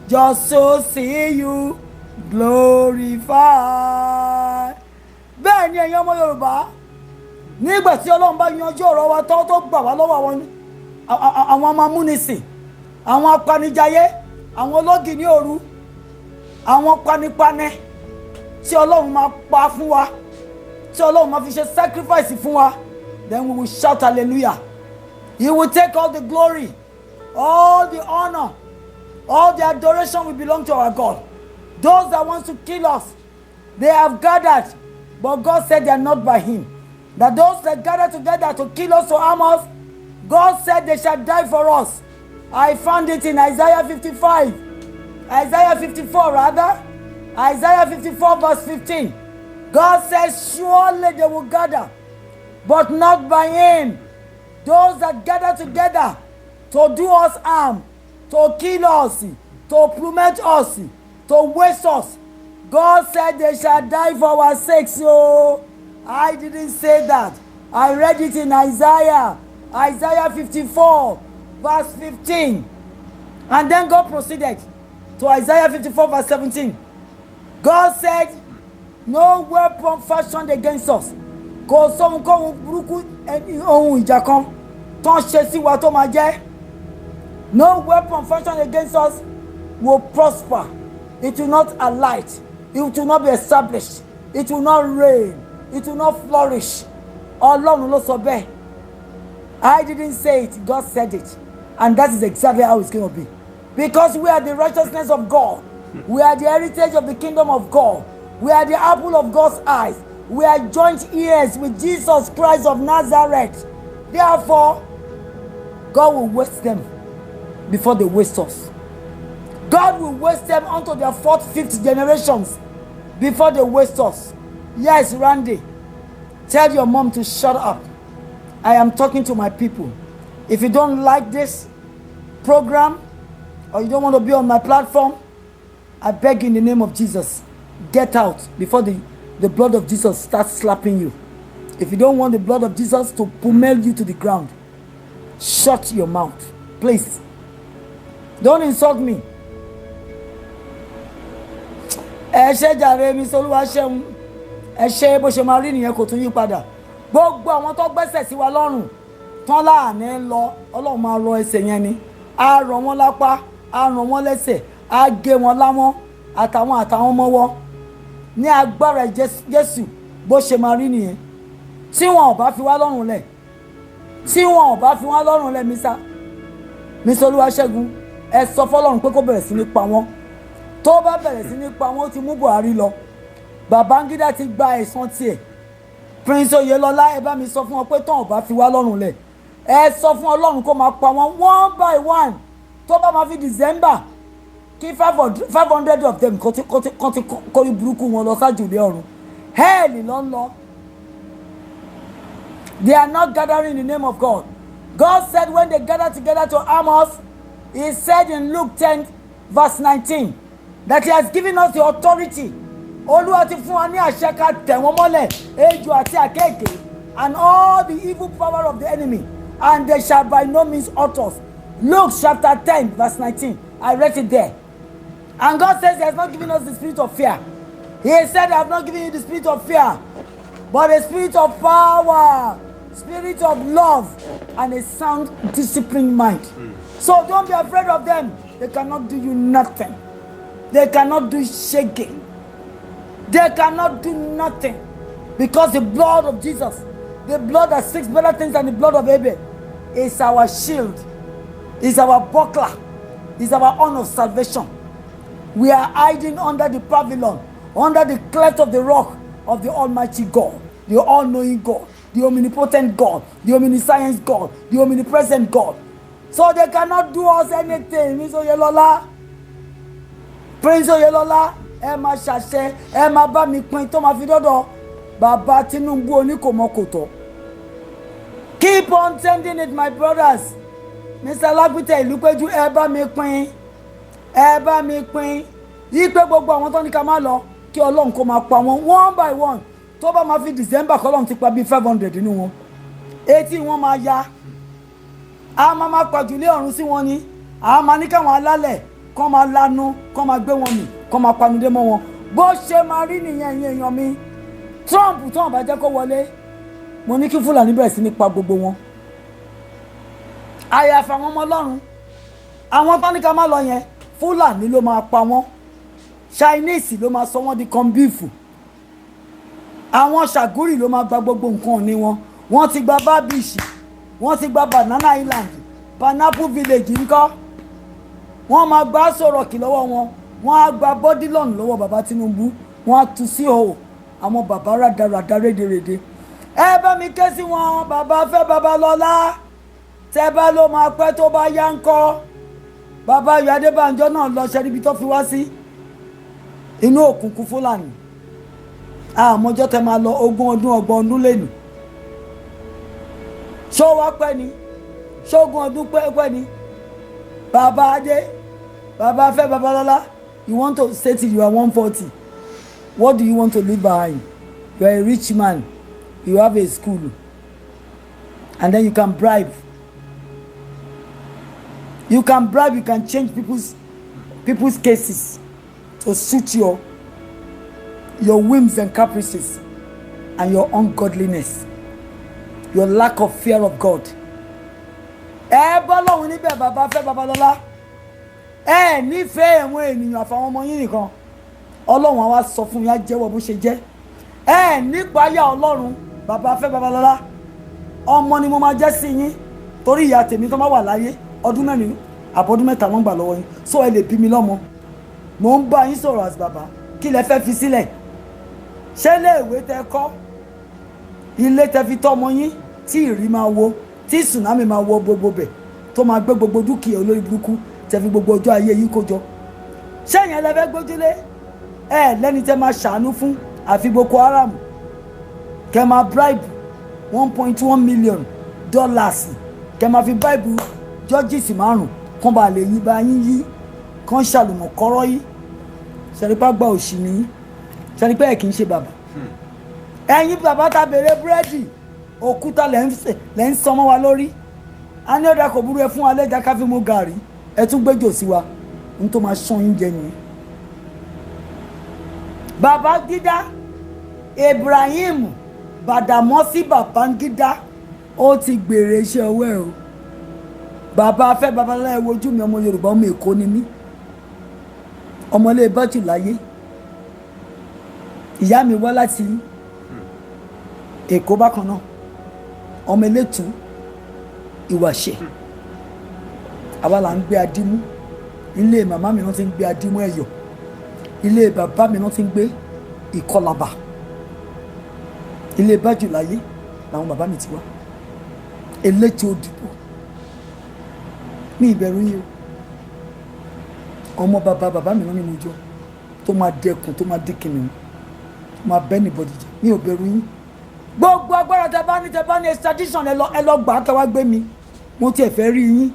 just to see you glorified. Bẹ́ẹ̀ ni ẹ̀yin ọmọ Yorùbá, nígbà tí Ọlọ́run bá yanjú ọ̀rọ̀ wa tó gbà wá lọ́wọ́ àwọn ọmọ amúnisìn, àwọn apanijayé, àwọn ológi ní òru, àwọn panipane tí Ọlọ́run máa pa fún wa, tí Ọlọ́run máa fi ṣe sacrifice fún wa, then we will shout hallelujah. He will take all the glory, all the honor, all the adoration will belong to our God. Those that want to kill us, they have gathered, but God said they are not by him. That those that gather together to kill us, to harm us, God said they shall die for us. I found it in Isaiah 54 rather. Isaiah 54 verse 15. God says, surely they will gather, but not by him. Those that gather together to do us harm, to kill us, to plummet us, to waste us, God said they shall die for our sake. So I didn't say that. I read it in Isaiah 54 verse 15. And then God proceeded to Isaiah 54 verse 17. God said, no weapon fashioned against us. Kò sóhun kóhun burúkú ohun ìjà kan tó ń ṣe sí wa tó máa jẹ́. No weapon fashioned against us will prosper. It will not alight. It will not be established. It will not reign. It will not flourish. Ọlọ́run ló sọ bẹ́ẹ̀. I didn't say it. God said it. And that is exactly how it's going to be. Because we are the righteousness of God. We are the heritage of the kingdom of God. We are the apple of God's eyes. We are joint heirs with Jesus Christ of Nazareth. Therefore, God will waste them before they waste us. God will waste them unto their 4th, 5th generations before they waste us. Yes, Randy, tell your mom to shut up. I am talking to my people. If you don't like this program or you don't want to be on my platform, I beg in the name of Jesus, get out before the blood of Jesus starts slapping you. If you don't want the blood of Jesus to pummel you to the ground, shut your mouth, please. Don't insult me. Ẹ ṣé jàre mi Olúwa ṣeun. Ẹ ṣé bó ṣe máa rí nìyẹn kò tún yí padà. Gbogbo àwọn tó gbẹ́sẹ̀ sí wa lọ́rùn tán láàánú lọ, Ọlọ́run máa rọ ẹsẹ̀ yẹn ni. Á rọ wọ́n lápá, á rọ wọ́n lẹ́sẹ̀, á gé wọn lámọ́ àtàwọn ọmọ wọn. Ní agbára Jésù bó ṣe máa rí nìyẹn. Tí wọn ò bá fi wá lọ́rùn lẹ̀, Mr. Olúwaṣẹ́gun, ẹ sọ fọ́lọ́run pé kó bẹ̀rẹ̀ sí ní pa wọ́n. Tó bá bẹ̀rẹ̀ sí ní pa wọ́n, ó ti mú Buhari lọ. Babangida ti gba ẹ̀san tiẹ̀. Prince Oyèlọ́lá, ẹ bá mi sọ fún wọn pé tán ò bá fi wá lọ́rùn lẹ̀. Ẹ sọ fún Ọlọ́run kó máa pa wọ́n one by one. Tó bá máa fi December, kí 500 of them kó ti kórí burúkú wọn lọ sájùlé ọ̀run. Hell ló ń lọ. They are not gathering in the name of God. God said when they gather together to harm us, he said in Luke 10 verse 19 that he has given us the authority. Olúwa ti fún wa ní àṣẹ ká tẹ̀ wọ́n mọ́lẹ̀, ejò àti àkéèké, and all the evil power of the enemy, and they shall by no means hurt us. Luke chapter 10 verse 19. I read it there. And God says he has not given us the spirit of fear. He said, I have not given you the spirit of fear, but a spirit of power, spirit of love, and a sound, disciplined mind. So don't be afraid of them. They cannot do you nothing. They cannot do shaking. They cannot do nothing. Because the blood of Jesus, the blood that speaks better things than the blood of Abel, is our shield, is our buckler, is our horn of salvation. We are hiding under the pavilion, under the cleft of the rock of the Almighty God, the all-knowing God, the omnipotent God, the omniscient God, the omnipresent God. So they cannot do us anything. Mr. Oyèlọ́lá, Prince Oyèlọ́lá, ẹ máa ṣàṣẹ, ẹ máa bá mi pín tó máa fi dọ́dọ̀ Bàbá Tinubu oníkòmọ́kòtọ́. Keep on sending it, my brothers. Mr. Lágbìtẹ̀ Ìlúpéjú, ẹ bá mi pín. Yí pé gbogbo àwọn tó ní ká má lọ, kí Ọlọ́run kó máa pa wọn one by one tó bá máa fi December kọ́lọ́run ti pa bíi 500 nínú wọn etí wọn máa ya a máa pàjùlé ọ̀run sí wọn ni a máa ní káwọn alálẹ̀ kọ́ máa lanu kọ́ máa gbé wọn mì kọ́ máa panudé mọ́ wọn bó ṣe máa rí nìyẹn ìyẹn èèyàn mi Trump tó wọn bá jẹ́ kó wọlé mo ní kí Fúlàní bẹ̀rẹ̀ sí ní pa gbogbo wọn àyàfà àwọn ọmọ Ọlọ́run àwọn tánìkà má lọ yẹn Fúlàní ló máa pa wọ́n Chinese ló máa sọ wọ́n di kọ́ńbíìfù àwọn Ṣàgúrì ló máa gba gbogbo nǹkan ní wọn wọ́n ti gba Babish wọ́n ti gba Banana Island Pineapple Village ńkọ́ wọ́n máa gba Soro lọ́wọ́ wọn wọ́n á gba Bodilon lọ́wọ́ bàbá Tinubu wọ́n á tu sí o àwọn bàbá rádaràdà rédèrèdè ẹ bá mi ké sí wọn bàbá fẹ́ Babalọ́lá tẹ́ bá ló máa pẹ́ tó bá yá ńkọ́ bàbá Ayọ̀ Adébánjọ náà lọ ṣe níbi tó fi wá sí inú òkùnkùn Fúlàní àmọ́jọ́ tẹ máa lọ 20 ọdún 30 ọdún lẹ́nu ṣó wá pẹ́ ni ṣógun ọdún pẹ́ ni bàbá Adé bàbá fẹ́ Babalọ́lá you want to say till you are 140 what do you want to leave behind you are a rich man you have a school and then you can bribe you can change people's cases to suit your whims and caprices and your ungodliness your lack of fear of God ẹ bọ́ lọ́hùn níbẹ̀ bàbá fẹ́ Babalọ́lá ẹ nífẹ̀ẹ́ ẹ̀wọ̀n ènìyàn àfàwọn ọmọ yín nìkan Ọlọ́run àwa sọ fún yín á jẹ́wọ́ bó ṣe jẹ́ ẹ nípayà Ọlọ́run bàbá fẹ́ Babalọ́lá ọmọ ni mo máa jẹ́ sí yín torí ìyá tèmi tó máa wà láyé ọdún mẹ́rin àbọ̀dún mẹ́ta ló ń gbà lọ́wọ́ yín so ẹ lè bí mi lọ́mọ mò ń bá yín sọ̀rọ̀ àti bàbá kí lẹ fẹ́ fi sílẹ̀ ṣé iléèwé tẹ kọ́ ilé tẹ fi tọ́ ọmọ yín tí ìrì máa wo tí tsunami máa wọ gbogbo bẹ̀ tó máa gbé gbogbo dúkìá olórí burúkú tẹ fi gbogbo ọjọ́ ayé yìí kó jọ ṣé ìyẹn lẹ fẹ́ gbójúlé ẹ lẹ́ni tẹ máa ṣàánú fún àfi Boko Haram kẹ máa bribe $1.1 million kẹ máa fi bribe judges 5 kán bá lè yí bá yín yí kán ṣàlùmọ̀ kọ́rọ́ yìí ṣẹ̀rípá gba òṣì nìyí ṣẹ̀rípá ẹ̀ kì í ṣe bàbá ẹ̀yin bàbá ta bèrè búrẹ́dì òkúta lẹ́ ń sọmọ́ wa lórí a ní ọ̀dà kò burú ẹ fún wa lẹ́jà ká fi mú gàrí ẹ tún gbẹ́jọ́ sí wa n tó máa ṣán yín jẹ nìyẹn. Babangida Ibrahim Badamọ́sí Babangida ó ti gbèrè iṣẹ́ ọwọ́ ẹ̀ o bàbá fẹ́ Babalọ́lá ẹ wojú mi ọmọ Yorùbá ọmọ Èkó ni mí ọmọlé bọ́tù láyé ìyá mi wá láti Èkó bákan náà ọmọ elétù Ìwàṣẹ àwa là ń gbé adímú ilé màmá mi náà ti ń gbé adímú Ẹ̀yọ̀ ilé bàbá mi náà ti ń gbé Ìkọlàbà ilé bájù láyé làwọn bàbá mi ti wá elétù Òdìbò ní ìbẹ̀rù yìí ọmọ bàbá mi náà ni mo jọ tó máa dẹkùn tó máa dínkìnnì tó máa bẹ́ nìbọdì jẹ mi ò bẹ̀rù yín gbogbo agbára tẹ bá ní extradition ẹ lọ gbà á kẹwàá gbé mi mo tiẹ̀ fẹ́ rí yín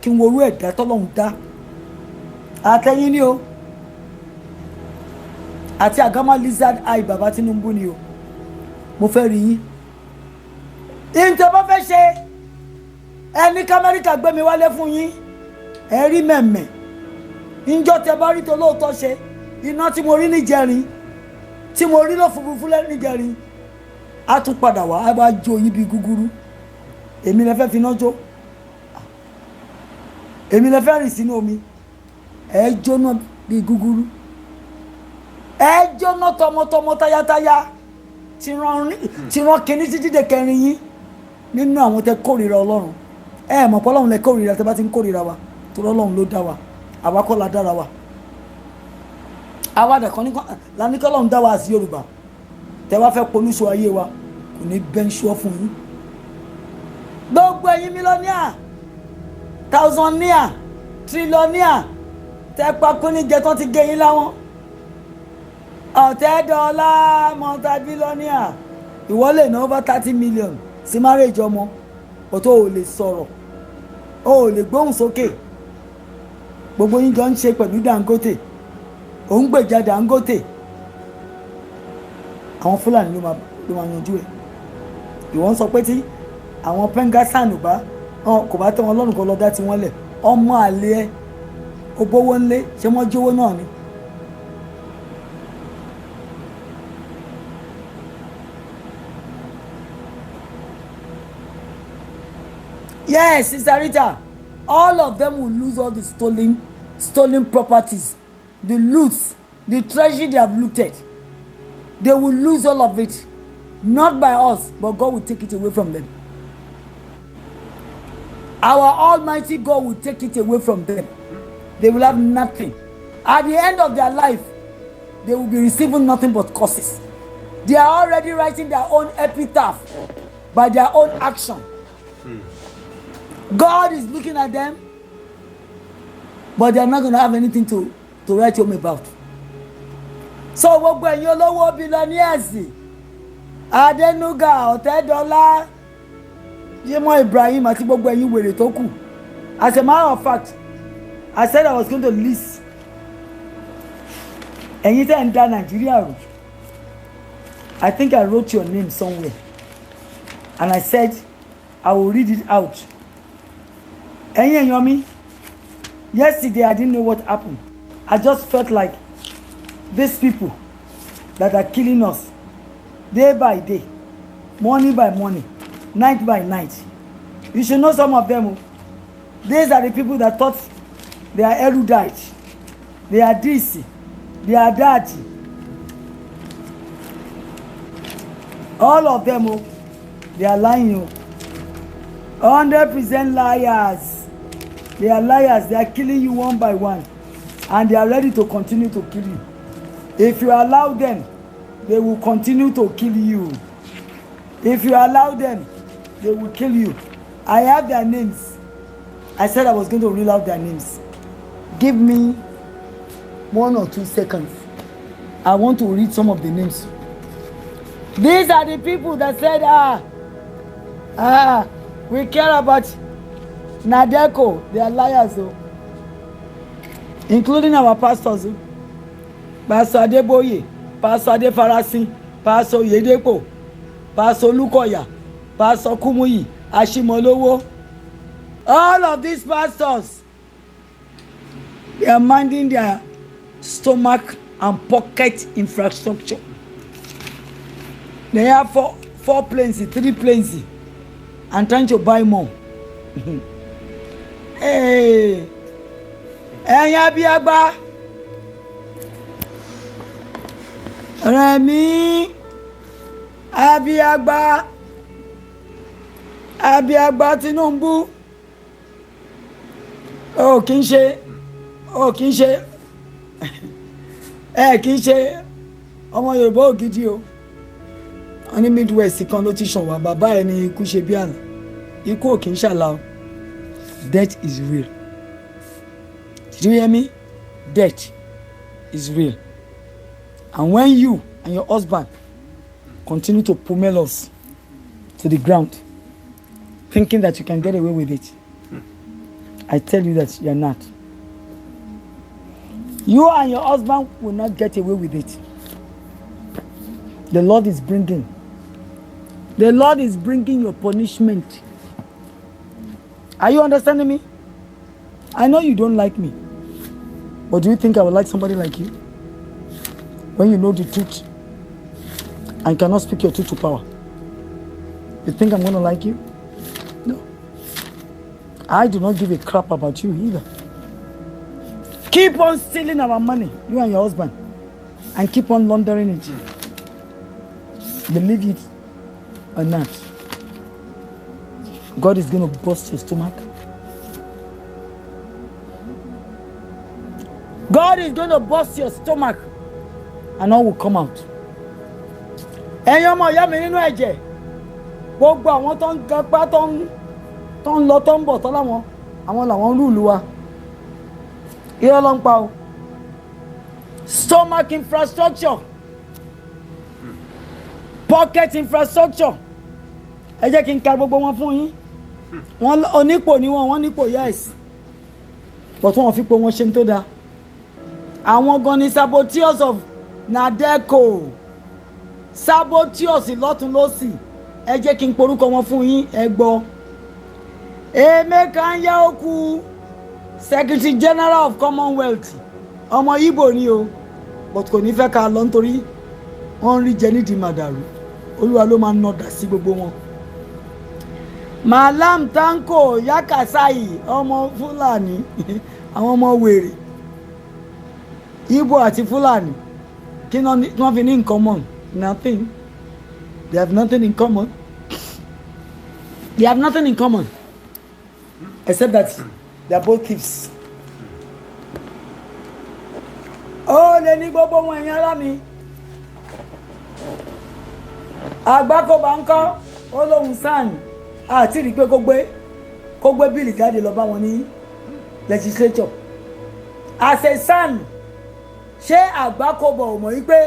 kí n wo orú ẹ̀dá tọ́lọ́hún dá àtẹ̀yìn ni o àti àgámá lizard eye bàbá Tinubu ni o mo fẹ́ rí yín ìǹtẹ̀ bá fẹ́ ṣe ẹni k'Amẹ́ríkà gbé mi wálé fún yín ẹ rí mẹ̀mẹ̀ ńjọ́ tẹ bá rí tó lóòótọ́ ṣe iná tí mo rí níjẹrin tí mo rí lọ fúnfún lẹ́nu níjẹrin á tún padà wá á bá jó yín bí gúgúrú èmi lẹ fẹ́ fi iná jó èmi lẹ fẹ́ rìn sínú omi ẹ jóná bí gúgúrú ẹ jóná tọmọtọmọ tayátayá tí rán kíní títí dé kẹrin yín nínú àwọn tẹ kórìíra Ọlọ́run ẹ mọ̀ pé Ọlọ́run lẹ kórìíra tẹ bá ti ń kórìíra wa torí Ọlọ́run ló dá wa àwa kọ́ la dára wa àwa dẹ̀kan láníkọ́ Ọlọ́run dá wa sí Yorùbá tẹ wá fẹ́ polúṣọ ayé wa kò ní bẹ́ńṣọ́ fún yín gbogbo ẹ̀yin mílíọ̀nìà tàùsànìà trílíọ̀nìà tẹ pakún ní jẹ tán ti gé yín láwọn ọ̀tẹ́dọ́lá mọ́tàbílọ́nìà ìwọ lè ná over 30 million sí marriage ọmọ ọ̀tọ̀ ò lè sọ̀rọ̀ ò lè gbóhùn sókè gbogbo yín jọ ń ṣe pẹ̀lú Dangote ò ń gbèjà Dangote àwọn Fúlàní ló máa yanjú ẹ̀. Ìwọ́n sọ pé tí àwọn Pengassan kò bá tẹ́ wọn lọ́rùn kó lọ dá tí wọ́n lẹ̀, ọmọ àlè ẹ ògbówó ńlé ṣé wọ́n jówó náà ni. Yes, Sister Rita, all of them will lose all the stolen properties, the loot, the treasure they have looted. They will lose all of it, not by us, but God will take it away from them. Our Almighty God will take it away from them. They will have nothing. At the end of their life, they will be receiving nothing but curses. They are already writing their own epitaph by their own action. God is looking at them, but they are not going to have anything to write home about. So gbogbo ẹ̀yin olówó billionaires, Adenuga, Ọ̀tẹ́dọ́lá, Jimoh Ibrahim àti gbogbo ẹ̀yin wèrè tó kù. As a matter of fact, I said I was going to list ẹ̀yin tẹ́ ń dá Nàìjíríà rú. I think I wrote your name somewhere, and I said I will read it out. Ẹ̀yin èèyàn mi, yesterday I didn't know what happened. I just felt like these people that are killing us day by day, morning by morning, night by night. You should know some of them. These are the people that thought they are erudite, they are this, they are that. All of them, they are lying. 100% liars. They are liars. They are killing you one by one, and they are ready to continue to kill you. If you allow them, they will continue to kill you. If you allow them, they will kill you. I have their names. I said I was going to reel out their names. Give me 1 or 2 seconds. I want to read some of the names. These are the people that said, we care about Nadeko. They are liars, though. Including our pastors. Pastor Adeboye, Pastor Adefarasin, Pastor Yedepo, Pastor Lukoya, Pastor Kumuyi, Ashimolowo. All of these pastors, they are minding their stomach and pocket infrastructure. They have four planes, 3 planes, and trying to buy more. Hey, Abiagba, Remi, Abiagba Tinubu. Kì í ṣe ọmọ Yorùbá ògidì o. Wọ́n ní Midwest kan ló ti ṣàn wá, bàbá ẹ̀ ní ikú ṣe bí àná. Ikú ò kì í ṣàlà o. Death is real. Did you hear me? Death is real. And when you and your husband continue to pummel us to the ground, thinking that you can get away with it, I tell you that you are not. You and your husband will not get away with it. The Lord is bringing your punishment. Are you understanding me? I know you don't like me, but do you think I would like somebody like you? When you know the truth and cannot speak your truth to power, you think I'm going to like you? No. I do not give a crap about you either. Keep on stealing our money, you and your husband, and keep on laundering it. Believe it or not, God is going to bust your stomach. God is going to bust your stomach, and all will come out. Ẹ̀yin ọmọ ìyá mi nínú ẹ̀jẹ̀, gbogbo àwọn tó ń gapá tó ń lọ tó ń bọ̀ tó láwọn àwọn làwọn rúùlù wa. Irọ́ ló ń pa o. Stomach infrastructure, pocket infrastructure. Ẹ jẹ́ kí n ka gbogbo wọn fún yín. Wọ́n onípò ni wọ́n nípò yes, but wọ́n fi pò wọn ṣe ń tó dáa. Àwọn gan ni saboteurs of Nadeko, sabotius lọ́tún lọ́sì ẹ jẹ́ kí n porúkọ wọn fún yín ẹ gbọ́. Emeka Nyaoku, Secretary General of Commonwealth, ọmọ Igbo ni o but kò ní fẹ́ ká lọ nítorí wọ́n ń rí jẹ nídìí màdàrú olúwa ló máa ń nọdà sí gbogbo wọn. Malam Tanko Yakasai, ọmọ Fúlàní àwọn ọmọ wèrè Igbo àti Fúlàní kí wọ́n fi ní in common? Nothing. They have nothing in common. They have nothing in common except that they are both thieves. Ó lè ní gbogbo wọn ẹ̀yin ará mi. Àgbákòbá ńkọ́ ó lóhun sáàni àti rí pé kó gbé bíìlì jáde lọ bá wọn ní legislature. As a son, ṣé Àgbákòbá ò mọ̀ wípé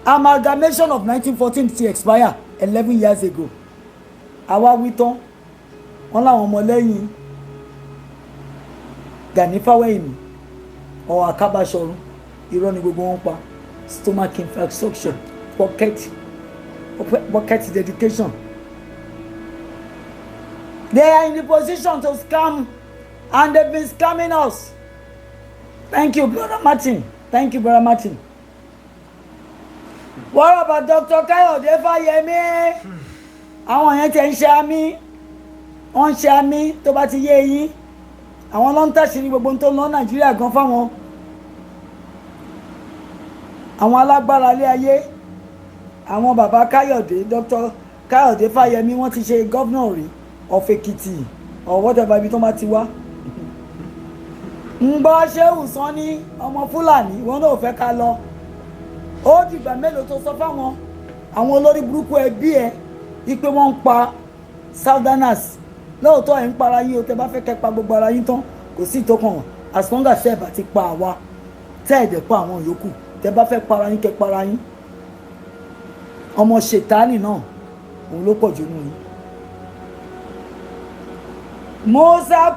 amalgamation of 1914 ti expire 11 years ago? Àwa wí tán wọ́n láwọn ọmọ lẹ́yìn Gani Fáwẹ́hìnmí or Akabasọ̀run irọ́ ni gbogbo wọn pa. Stomach infrastructure, pocket dedication. They are in the position to scam and they've been scamming us. Thank you, Brother Martin. Thank you, Brother Martin. What about Dr. Kayode Fayemi? Àwọn yẹn tẹ̀ ń ṣe àmì wọ́n ń ṣe àmì tó bá ti yé yín àwọn ló ń tàṣírí gbogbo tó ń lọ Nàìjíríà gan fáwọn àwọn alágbára ilé ayé. Àwọn bàbá Káyọ̀dé Dr. Káyọ̀dé Fáyẹmí wọ́n ti ṣe governor rí of Ekiti or whatever ibi tó bá ti wá. ń gbọ́ Ṣéhù Sanni ọmọ Fúlàní wọn náà fẹ́ ká lọ. Ó dìgbà mélòó tó sọ fáwọn àwọn olórí burúkú ẹbí ẹ wípé wọ́n ń pa Southerners lóòótọ́ ẹ̀ ń para yín o tẹ bá fẹ́ kẹ́ pa gbogbo ara yín tán kò sí ìtókàn wọn as long as ẹ bá ti pa àwa tẹ́ ẹ̀dẹ̀ pa àwọn yòókù tẹ bá fẹ́ para yín kẹ́ para yín. Ọmọ ṣètánì náà òun ló pọ̀ jù nù yín. Musa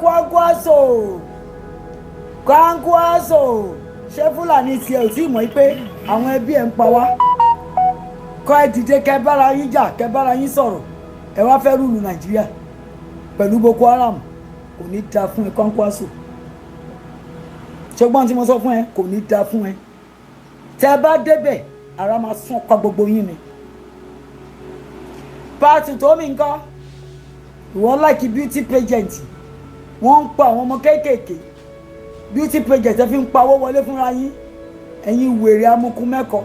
Kwankwaso ṣé Fúlàní tiẹ̀ ò tí mọ̀ pé àwọn ẹbí ẹ̀ ń pa wá? Kọ́ ẹ dìde kẹ́ bára yín jà kẹ́ bára yín sọ̀rọ̀ ẹ wá fẹ́ rúlu Nàìjíríà pẹ̀lú Boko Haram kò ní da fún ẹ Kwankwaso. Ṣùgbọ́n tí mo sọ fún ẹ kò ní da fún ẹ. Tẹ́ bá débẹ̀ ara máa sán pa gbogbo yín ni. Pàtì tó mi nǹkan ìwọ́n láìkí beauty pageant wọ́n ń pa àwọn ọmọ kéékèèké beauty pageant ẹ fi ń pawó wọlé fúnra yín ẹ̀yin wèrè amukú mẹ́kọ̀ọ́